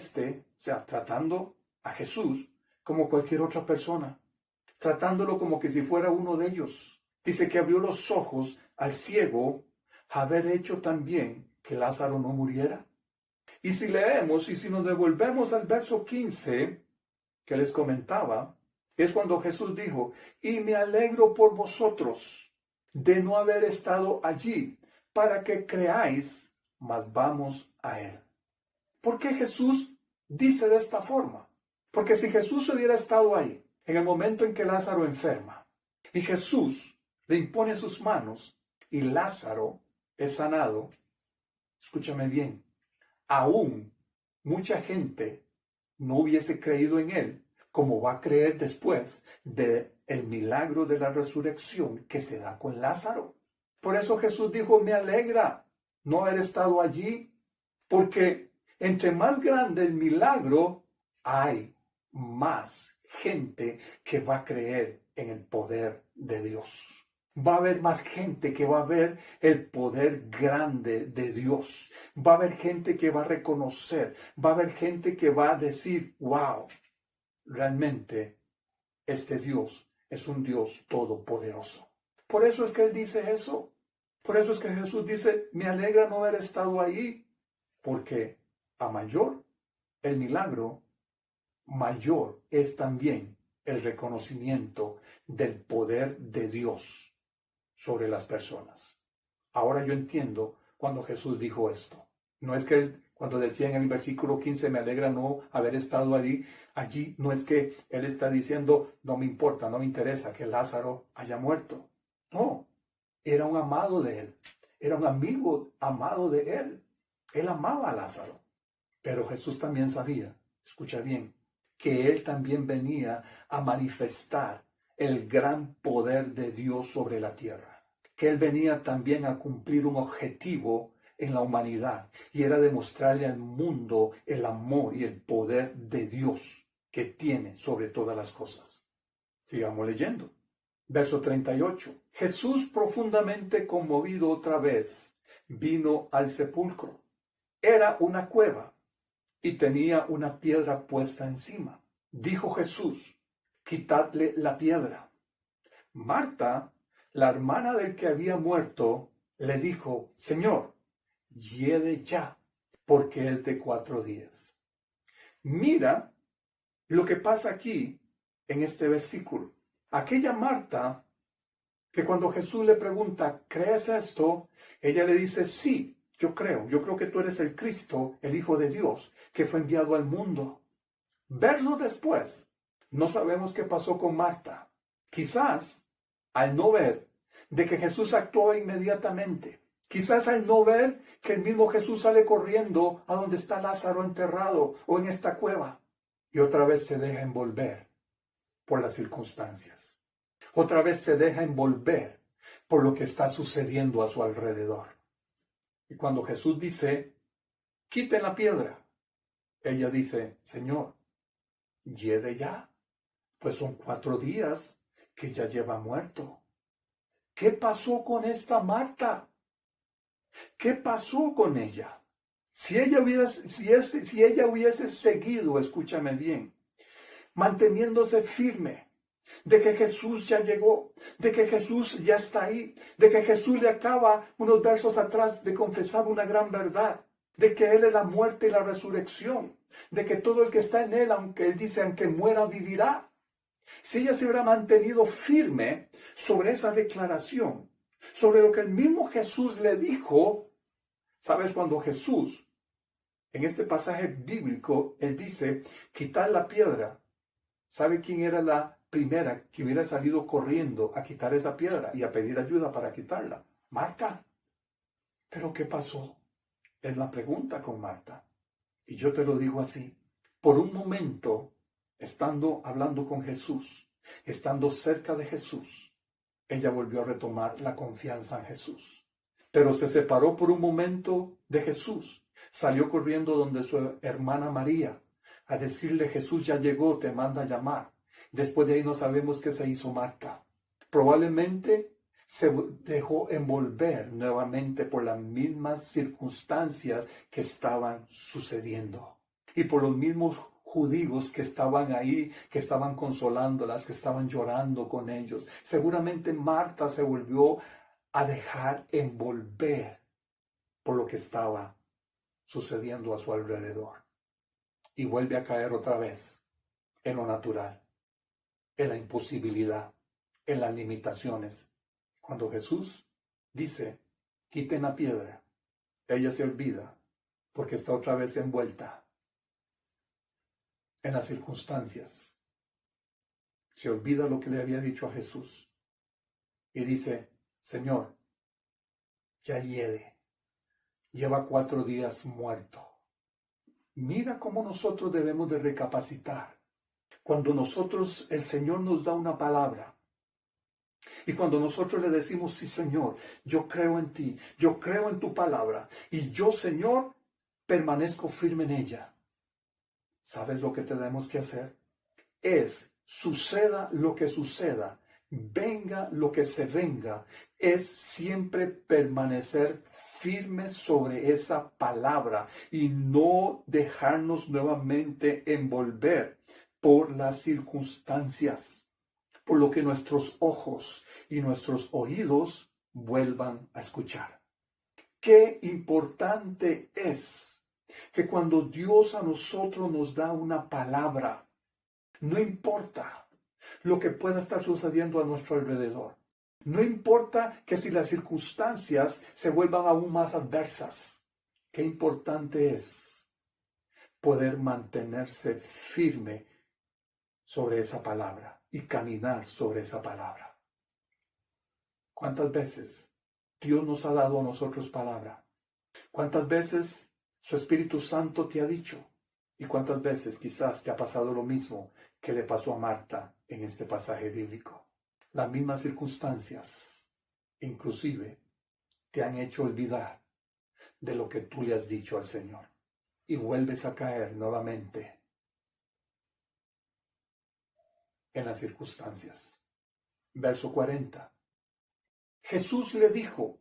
sea, tratando a Jesús como cualquier otra persona, tratándolo como que si fuera uno de ellos. Dice que abrió los ojos al ciego, haber hecho también que Lázaro no muriera. Y si leemos y si nos devolvemos al verso 15 que les comentaba, es cuando Jesús dijo, y me alegro por vosotros de no haber estado allí, para que creáis, mas vamos a él. ¿Por qué Jesús dice de esta forma? Porque si Jesús hubiera estado ahí, en el momento en que Lázaro enferma, y Jesús le impone sus manos, y Lázaro es sanado, escúchame bien, aún mucha gente no hubiese creído en él, como va a creer después del milagro de la resurrección que se da con Lázaro. Por eso Jesús dijo, me alegra no haber estado allí, porque entre más grande el milagro, hay más gente que va a creer en el poder de Dios. Va a haber más gente que va a ver el poder grande de Dios. Va a haber gente que va a reconocer. Va a haber gente que va a decir, wow, realmente este Dios es un Dios todopoderoso. Por eso es que Él dice eso. Por eso es que Jesús dice, me alegra no haber estado ahí. Porque a mayor el milagro, mayor es también el reconocimiento del poder de Dios sobre las personas. Ahora yo entiendo cuando Jesús dijo esto. No es que Él, cuando decía en el versículo 15, me alegra no haber estado allí, no es que Él está diciendo, no me importa, no me interesa que Lázaro haya muerto. No, era un amado de Él, era un amigo amado de Él. Él amaba a Lázaro. Pero Jesús también sabía, escucha bien, que Él también venía a manifestar el gran poder de Dios sobre la tierra. Que Él venía también a cumplir un objetivo en la humanidad, y era demostrarle al mundo el amor y el poder de Dios que tiene sobre todas las cosas. Sigamos leyendo. Verso 38. Jesús, profundamente conmovido otra vez, vino al sepulcro. Era una cueva y tenía una piedra puesta encima. Dijo Jesús, quitadle la piedra. Marta, la hermana del que había muerto, le dijo, Señor, hiede ya, porque es de 4 días. Mira lo que pasa aquí en este versículo. Aquella Marta, que cuando Jesús le pregunta, ¿crees esto? Ella le dice, sí, yo creo que tú eres el Cristo, el Hijo de Dios, que fue enviado al mundo. Versos después, no sabemos qué pasó con Marta. Quizás al no ver de que Jesús actuó inmediatamente. Quizás al no ver que el mismo Jesús sale corriendo a donde está Lázaro enterrado o en esta cueva. Y otra vez se deja envolver por las circunstancias. Otra vez se deja envolver por lo que está sucediendo a su alrededor. Y cuando Jesús dice, quiten la piedra, ella dice, Señor, hiede ya, pues son 4 días que ya lleva muerto. ¿Qué pasó con esta Marta? ¿Qué pasó con ella? Si ella hubiese seguido, escúchame bien, manteniéndose firme, de que Jesús ya llegó, de que Jesús ya está ahí, de que Jesús le acaba unos versos atrás de confesar una gran verdad, de que Él es la muerte y la resurrección, de que todo el que está en Él, aunque Él dice, aunque muera, vivirá. Si ella se hubiera mantenido firme sobre esa declaración, sobre lo que el mismo Jesús le dijo, ¿sabes? Cuando Jesús, en este pasaje bíblico, Él dice, quitar la piedra, ¿sabe quién era la primera que hubiera salido corriendo a quitar esa piedra y a pedir ayuda para quitarla? Marta. ¿Pero qué pasó? Es la pregunta con Marta. Y yo te lo digo así. Por un momento, estando hablando con Jesús, estando cerca de Jesús, ella volvió a retomar la confianza en Jesús. Pero se separó por un momento de Jesús. Salió corriendo donde su hermana María a decirle, Jesús ya llegó, te manda a llamar. Después de ahí no sabemos qué se hizo Marta. Probablemente se dejó envolver nuevamente por las mismas circunstancias que estaban sucediendo. Y por los mismos judíos que estaban ahí, que estaban consolándolas, que estaban llorando con ellos. Seguramente Marta se volvió a dejar envolver por lo que estaba sucediendo a su alrededor. Y vuelve a caer otra vez en lo natural, en la imposibilidad, en las limitaciones. Cuando Jesús dice, quiten la piedra, ella se olvida porque está otra vez envuelta en las circunstancias. Se olvida lo que le había dicho a Jesús y dice, Señor, ya hiede, lleva 4 días muerto. Mira cómo nosotros debemos de recapacitar. Cuando nosotros, el Señor nos da una palabra, y cuando nosotros le decimos, sí Señor, yo creo en ti, yo creo en tu palabra, y yo Señor, permanezco firme en ella. ¿Sabes lo que tenemos que hacer? Es, suceda lo que suceda, venga lo que se venga, es siempre permanecer firmes sobre esa palabra y no dejarnos nuevamente envolver por las circunstancias, por lo que nuestros ojos y nuestros oídos vuelvan a escuchar. Qué importante es que cuando Dios a nosotros nos da una palabra, no importa lo que pueda estar sucediendo a nuestro alrededor. No importa que si las circunstancias se vuelvan aún más adversas. Qué importante es poder mantenerse firme sobre esa palabra y caminar sobre esa palabra. ¿Cuántas veces Dios nos ha dado a nosotros palabra? ¿Cuántas veces su Espíritu Santo te ha dicho? ¿Y cuántas veces quizás te ha pasado lo mismo que le pasó a Marta en este pasaje bíblico? Las mismas circunstancias, inclusive, te han hecho olvidar de lo que tú le has dicho al Señor. Y vuelves a caer nuevamente en las circunstancias. Verso 40. Jesús le dijo: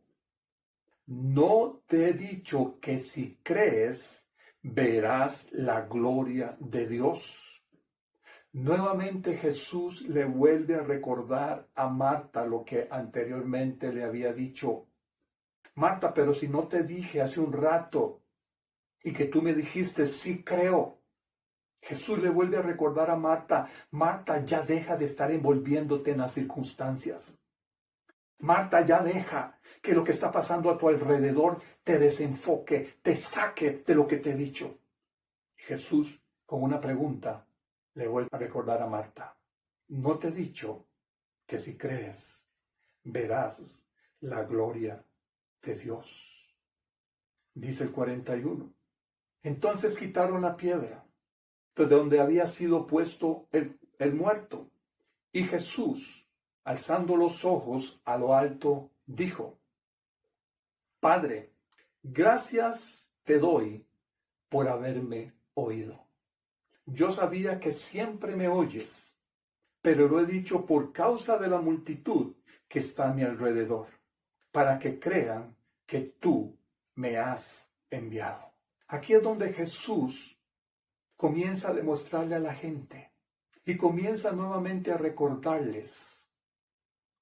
¿no te he dicho que si crees, verás la gloria de Dios? Nuevamente Jesús le vuelve a recordar a Marta lo que anteriormente le había dicho. Marta, pero si no te dije hace un rato y que tú me dijiste, sí creo. Jesús le vuelve a recordar a Marta: Marta, ya deja de estar envolviéndote en las circunstancias. Marta, ya deja que lo que está pasando a tu alrededor te desenfoque, te saque de lo que te he dicho. Jesús, con una pregunta, le vuelve a recordar a Marta: ¿no te he dicho que si crees, verás la gloria de Dios? Dice el 41. Entonces quitaron la piedra de donde había sido puesto el muerto. Y Jesús, alzando los ojos a lo alto, dijo: Padre, gracias te doy por haberme oído. Yo sabía que siempre me oyes, pero lo he dicho por causa de la multitud que está a mi alrededor, para que crean que tú me has enviado. Aquí es donde Jesús comienza a demostrarle a la gente y comienza nuevamente a recordarles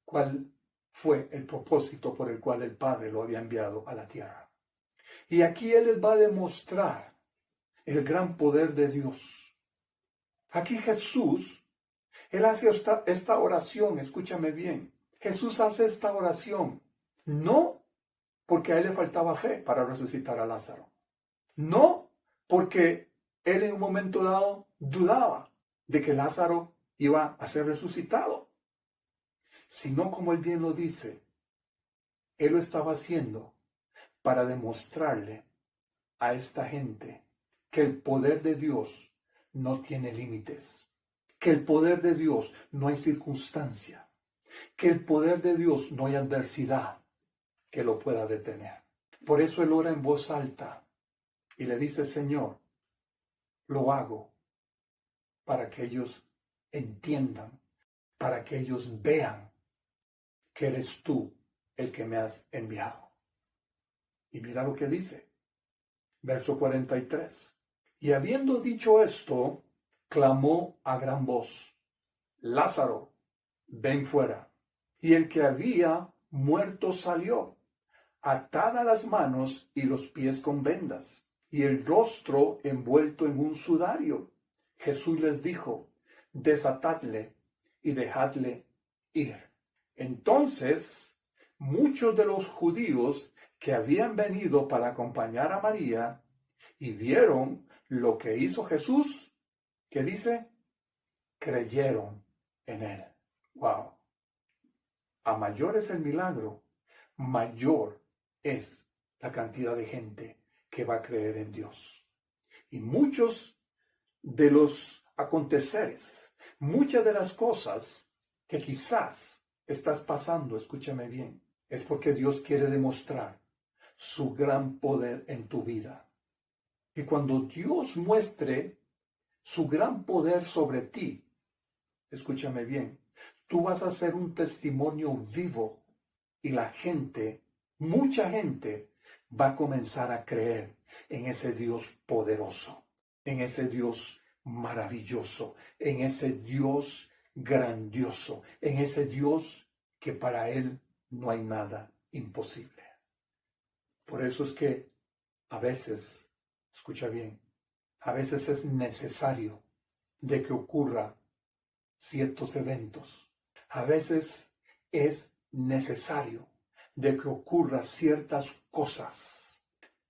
cuál fue el propósito por el cual el Padre lo había enviado a la tierra. Y aquí Él les va a demostrar el gran poder de Dios. Aquí Jesús, Él hace esta oración, escúchame bien. Jesús hace esta oración no porque a Él le faltaba fe para resucitar a Lázaro. No porque Él en un momento dado dudaba de que Lázaro iba a ser resucitado. Sino, como Él bien lo dice, Él lo estaba haciendo para demostrarle a esta gente que el poder de Dios no tiene límites, que el poder de Dios no hay circunstancia, que el poder de Dios no hay adversidad que lo pueda detener. Por eso Él ora en voz alta y le dice: Señor, lo hago para que ellos entiendan, para que ellos vean que eres tú el que me has enviado. Y mira lo que dice, verso 43. Y habiendo dicho esto, clamó a gran voz: Lázaro, ven fuera. Y el que había muerto salió, atadas las manos y los pies con vendas, y el rostro envuelto en un sudario. Jesús les dijo: desatadle y dejadle ir. Entonces, muchos de los judíos que habían venido para acompañar a María y vieron lo que hizo Jesús, ¿qué dice? Creyeron en Él. ¡Wow! A mayor es el milagro, mayor es la cantidad de gente que va a creer en Dios. Y muchos de los aconteceres, muchas de las cosas que quizás estás pasando, escúchame bien, es porque Dios quiere demostrar su gran poder en tu vida. Y cuando Dios muestre su gran poder sobre ti, escúchame bien, tú vas a ser un testimonio vivo y la gente, mucha gente, va a comenzar a creer en ese Dios poderoso, en ese Dios maravilloso, en ese Dios grandioso, en ese Dios que para Él no hay nada imposible. Por eso es que a veces, escucha bien, a veces es necesario de que ocurra ciertos eventos. A veces es necesario de que ocurra ciertas cosas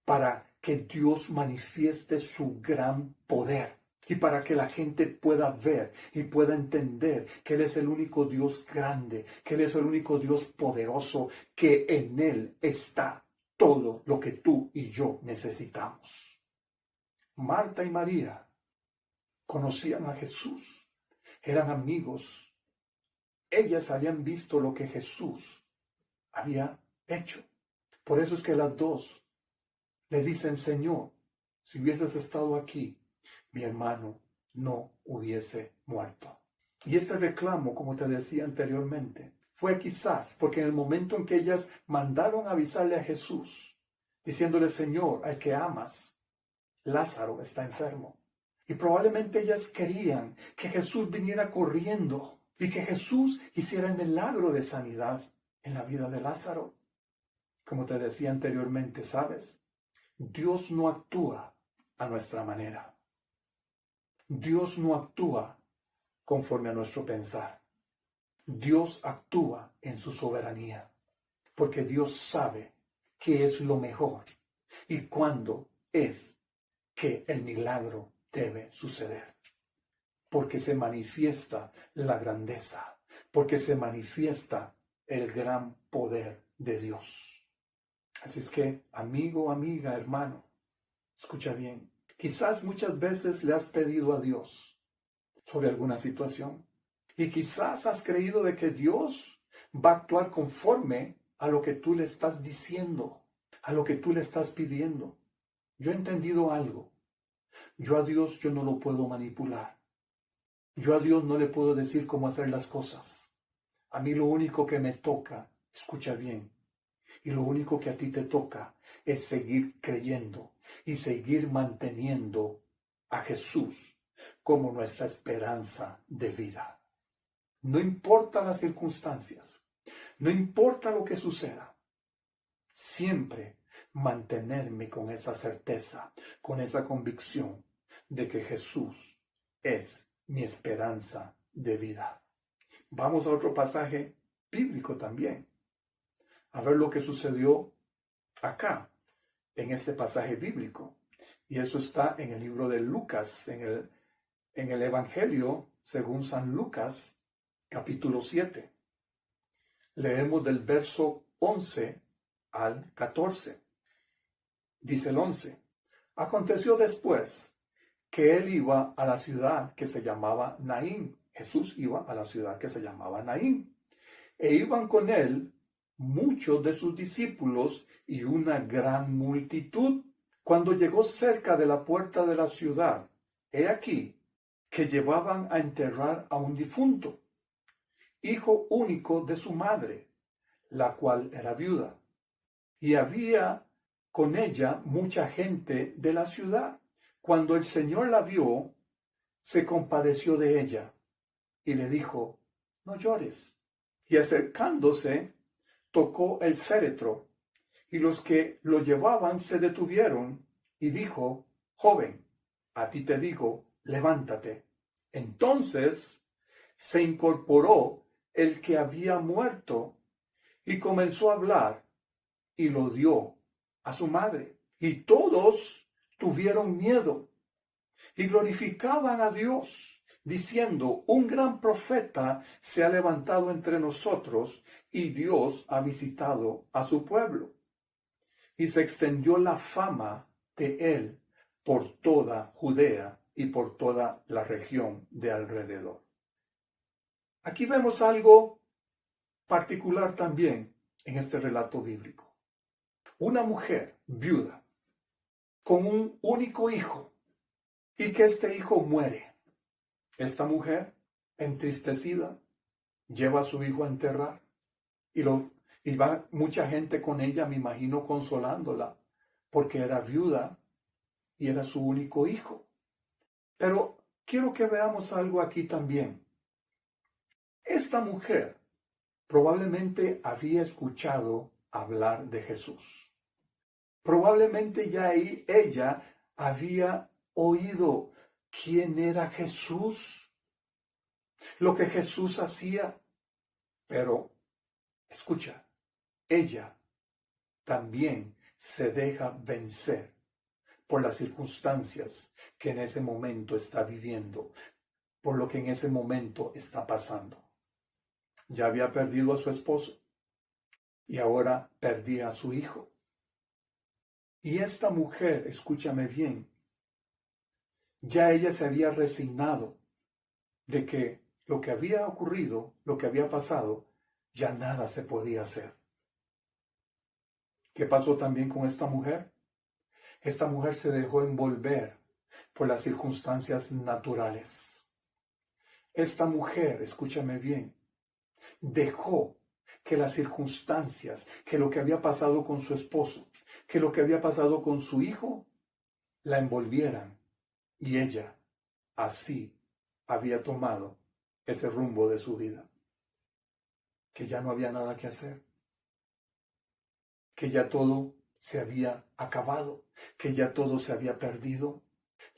para que Dios manifieste su gran poder y para que la gente pueda ver y pueda entender que Él es el único Dios grande, que Él es el único Dios poderoso, que en Él está todo lo que tú y yo necesitamos. Marta y María conocían a Jesús, eran amigos. Ellas habían visto lo que Jesús había hecho. Por eso es que las dos le dicen: Señor, si hubieses estado aquí, mi hermano no hubiese muerto. Y este reclamo, como te decía anteriormente, fue quizás porque en el momento en que ellas mandaron avisarle a Jesús, diciéndole: Señor, al que amas, Lázaro está enfermo. Y probablemente ellas querían que Jesús viniera corriendo y que Jesús hiciera el milagro de sanidad en la vida de Lázaro. Como te decía anteriormente, ¿sabes? Dios no actúa a nuestra manera. Dios no actúa conforme a nuestro pensar. Dios actúa en su soberanía, porque Dios sabe qué es lo mejor y cuándo es que el milagro debe suceder. Porque se manifiesta la grandeza, porque se manifiesta el gran poder de Dios. Así es que, amigo, amiga, hermano, escucha bien. Quizás muchas veces le has pedido a Dios sobre alguna situación y quizás has creído de que Dios va a actuar conforme a lo que tú le estás diciendo, a lo que tú le estás pidiendo. Yo he entendido algo. Yo a Dios yo no lo puedo manipular. Yo a Dios no le puedo decir cómo hacer las cosas. A mí lo único que me toca, escucha bien, y lo único que a ti te toca es seguir creyendo y seguir manteniendo a Jesús como nuestra esperanza de vida. No importa las circunstancias, no importa lo que suceda, siempre mantenerme con esa certeza, con esa convicción de que Jesús es mi esperanza de vida. Vamos a otro pasaje bíblico también, a ver lo que sucedió acá, en este pasaje bíblico. Y eso está en el libro de Lucas, en el Evangelio según San Lucas, capítulo 7. Leemos del verso 11 al 14. Dice el 11. Aconteció después que él iba a la ciudad que se llamaba Naín. Jesús iba a la ciudad que se llamaba Naín. E iban con él muchos de sus discípulos y una gran multitud. Cuando llegó cerca de la puerta de la ciudad, he aquí que llevaban a enterrar a un difunto, hijo único de su madre, la cual era viuda. Y había con ella mucha gente de la ciudad. Cuando el Señor la vio, se compadeció de ella y le dijo: no llores. Y acercándose, tocó el féretro, y los que lo llevaban se detuvieron, y dijo: joven, a ti te digo, levántate. Entonces se incorporó el que había muerto, y comenzó a hablar, y lo dio a su madre. Y todos tuvieron miedo, y glorificaban a Dios, diciendo: un gran profeta se ha levantado entre nosotros, y Dios ha visitado a su pueblo. Y se extendió la fama de él por toda Judea y por toda la región de alrededor. Aquí vemos algo particular también en este relato bíblico. Una mujer viuda con un único hijo, y que este hijo muere. Esta mujer entristecida, lleva a su hijo a enterrar y va mucha gente con ella, me imagino, consolándola, porque era viuda y era su único hijo. Pero quiero que veamos algo aquí también. Esta mujer probablemente había escuchado hablar de Jesús. Probablemente ya ella había oído quién era Jesús, lo que Jesús hacía. Pero, escucha, ella también se deja vencer por las circunstancias que en ese momento está viviendo, por lo que en ese momento está pasando. Ya había perdido a su esposo y ahora perdía a su hijo. Y esta mujer, escúchame bien, ya ella se había resignado de que lo que había ocurrido, lo que había pasado, ya nada se podía hacer. ¿Qué pasó también con esta mujer? Esta mujer se dejó envolver por las circunstancias naturales. Esta mujer, escúchame bien, dejó que las circunstancias, que lo que había pasado con su esposo, que lo que había pasado con su hijo, la envolvieran. Y ella, así, había tomado ese rumbo de su vida. Que ya no había nada que hacer. Que ya todo se había acabado. Que ya todo se había perdido.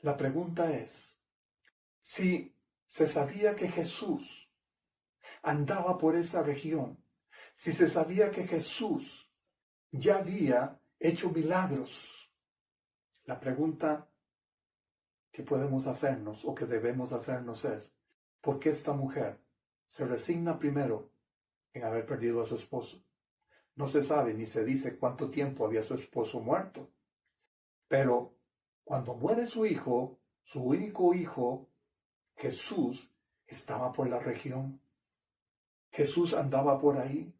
La pregunta es, si se sabía que Jesús andaba por esa región, si se sabía que Jesús ya había hecho milagros, la pregunta que podemos hacernos o que debemos hacernos es, ¿por qué esta mujer se resigna primero en haber perdido a su esposo? No se sabe ni se dice cuánto tiempo había su esposo muerto, pero cuando muere su hijo, su único hijo, Jesús estaba por la región. Jesús andaba por ahí.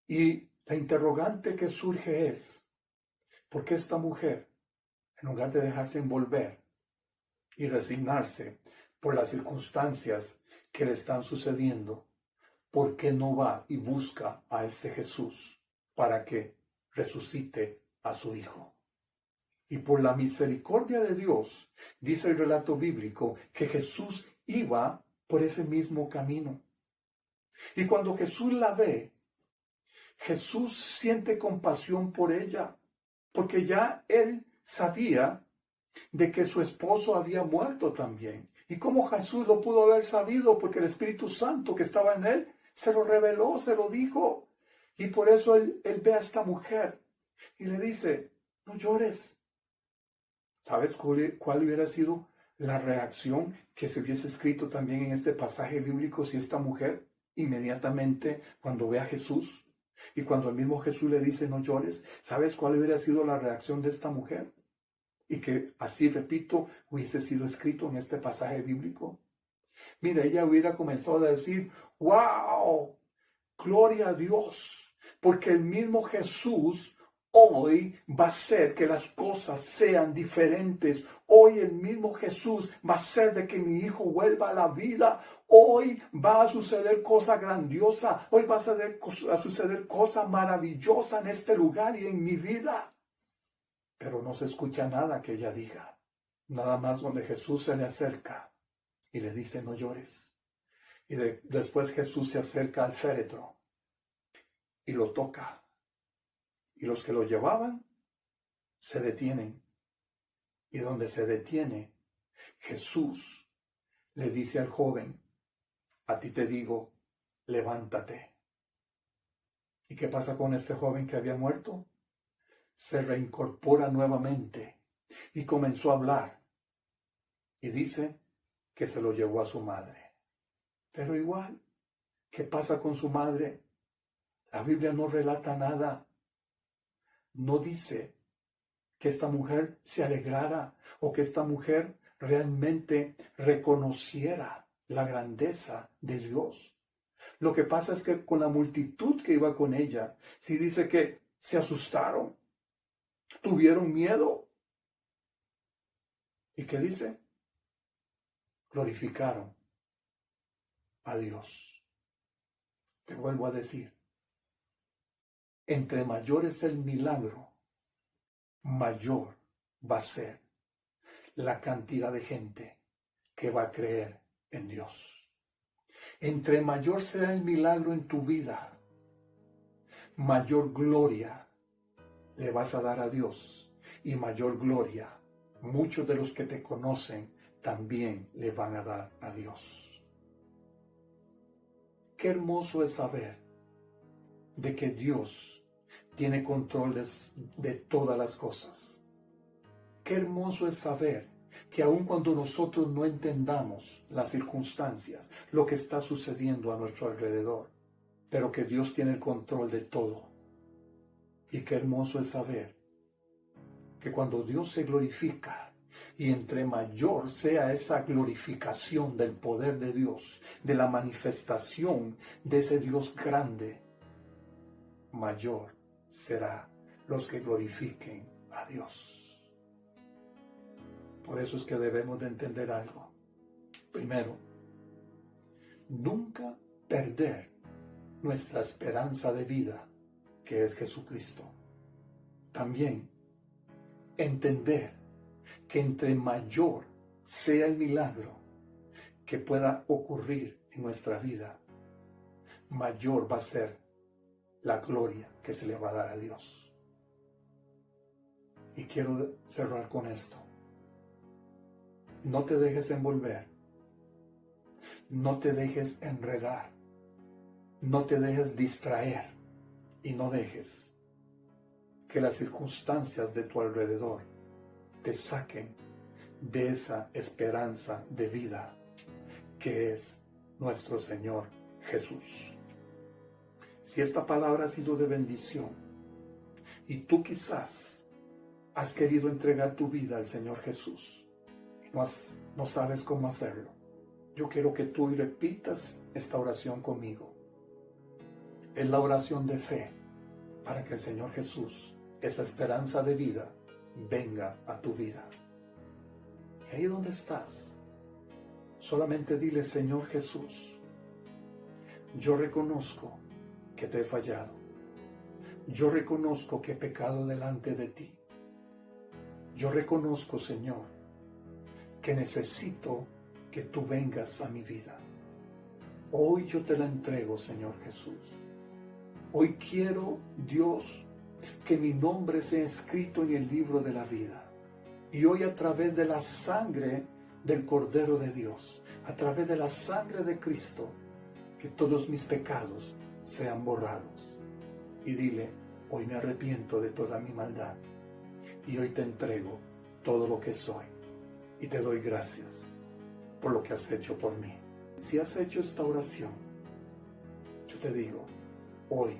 Y la interrogante que surge es, ¿por qué esta mujer, en lugar de dejarse envolver y resignarse por las circunstancias que le están sucediendo, por qué no va y busca a este Jesús para que resucite a su hijo? Y por la misericordia de Dios, dice el relato bíblico, que Jesús iba por ese mismo camino. Y cuando Jesús la ve, Jesús siente compasión por ella, porque ya él sabía de que su esposo había muerto también. ¿Y cómo Jesús lo pudo haber sabido? Porque el Espíritu Santo que estaba en él se lo reveló, se lo dijo. Y por eso él ve a esta mujer y le dice, no llores. ¿Sabes cuál hubiera sido la reacción que se hubiese escrito también en este pasaje bíblico si esta mujer inmediatamente cuando ve a Jesús y cuando el mismo Jesús le dice no llores? ¿Sabes cuál hubiera sido la reacción de esta mujer? Y que así, repito, hubiese sido escrito en este pasaje bíblico. Mira, ella hubiera comenzado a decir, ¡wow! Gloria a Dios, porque el mismo Jesús hoy va a hacer que las cosas sean diferentes. Hoy el mismo Jesús va a hacer de que mi hijo vuelva a la vida. Hoy va a suceder cosa grandiosa. Hoy va a suceder cosa maravillosa en este lugar y en mi vida. Pero no se escucha nada que ella diga. Nada más donde Jesús se le acerca y le dice no llores. Y después Jesús se acerca al féretro y lo toca. Y los que lo llevaban se detienen. Y donde se detiene, Jesús le dice al joven, a ti te digo, levántate. ¿Y qué pasa con este joven que había muerto? Se reincorpora nuevamente y comenzó a hablar. Y dice que se lo llevó a su madre. Pero igual, ¿qué pasa con su madre? La Biblia no relata nada. No dice que esta mujer se alegrara o que esta mujer realmente reconociera la grandeza de Dios. Lo que pasa es que con la multitud que iba con ella, sí dice que se asustaron, tuvieron miedo. ¿Y qué dice? Glorificaron a Dios. Te vuelvo a decir, entre mayor es el milagro, mayor va a ser la cantidad de gente que va a creer en Dios. Entre mayor sea el milagro en tu vida, mayor gloria le vas a dar a Dios, y mayor gloria muchos de los que te conocen también le van a dar a Dios. Qué hermoso es saber de que Dios tiene control de todas las cosas. Qué hermoso es saber que aun cuando nosotros no entendamos las circunstancias, lo que está sucediendo a nuestro alrededor, pero que Dios tiene el control de todo. Y qué hermoso es saber que cuando Dios se glorifica, y entre mayor sea esa glorificación del poder de Dios, de la manifestación de ese Dios grande, mayor será los que glorifiquen a Dios. Por eso es que debemos de entender algo. Primero, nunca perder nuestra esperanza de vida, que es Jesucristo. También entender que entre mayor sea el milagro que pueda ocurrir en nuestra vida, mayor va a ser la gloria que se le va a dar a Dios. Y quiero cerrar con esto. No te dejes envolver, no te dejes enredar, no te dejes distraer y no dejes que las circunstancias de tu alrededor te saquen de esa esperanza de vida que es nuestro Señor Jesús. Si esta palabra ha sido de bendición y tú quizás has querido entregar tu vida al Señor Jesús y no sabes cómo hacerlo, yo quiero que tú repitas esta oración conmigo. Es la oración de fe para que el Señor Jesús, esa esperanza de vida, venga a tu vida. Y ahí donde estás, solamente dile: Señor Jesús, yo reconozco que te he fallado. Yo reconozco que he pecado delante de ti. Yo reconozco, Señor, que necesito que tú vengas a mi vida. Hoy yo te la entrego, Señor Jesús. Hoy quiero, Dios, que mi nombre sea escrito en el libro de la vida. Y hoy, a través de la sangre del Cordero de Dios, a través de la sangre de Cristo, que todos mis pecados sean borrados. Y dile: hoy me arrepiento de toda mi maldad. Y hoy te entrego todo lo que soy. Y te doy gracias por lo que has hecho por mí. Si has hecho esta oración, yo te digo: hoy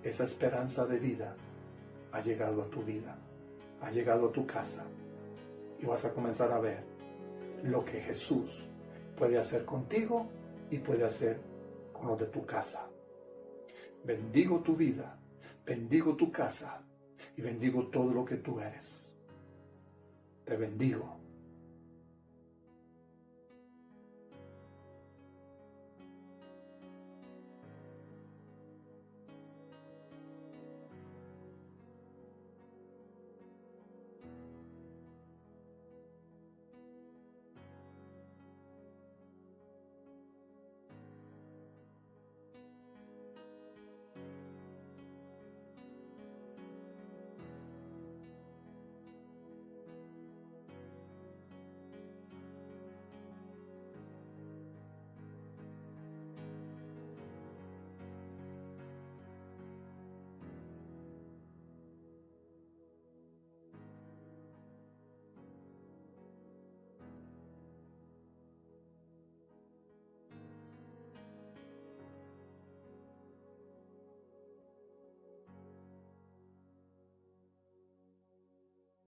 esa esperanza de vida ha llegado a tu vida, ha llegado a tu casa, y vas a comenzar a ver lo que Jesús puede hacer contigo y puede hacer con los de tu casa. Bendigo tu vida, bendigo tu casa y bendigo todo lo que tú eres. Te bendigo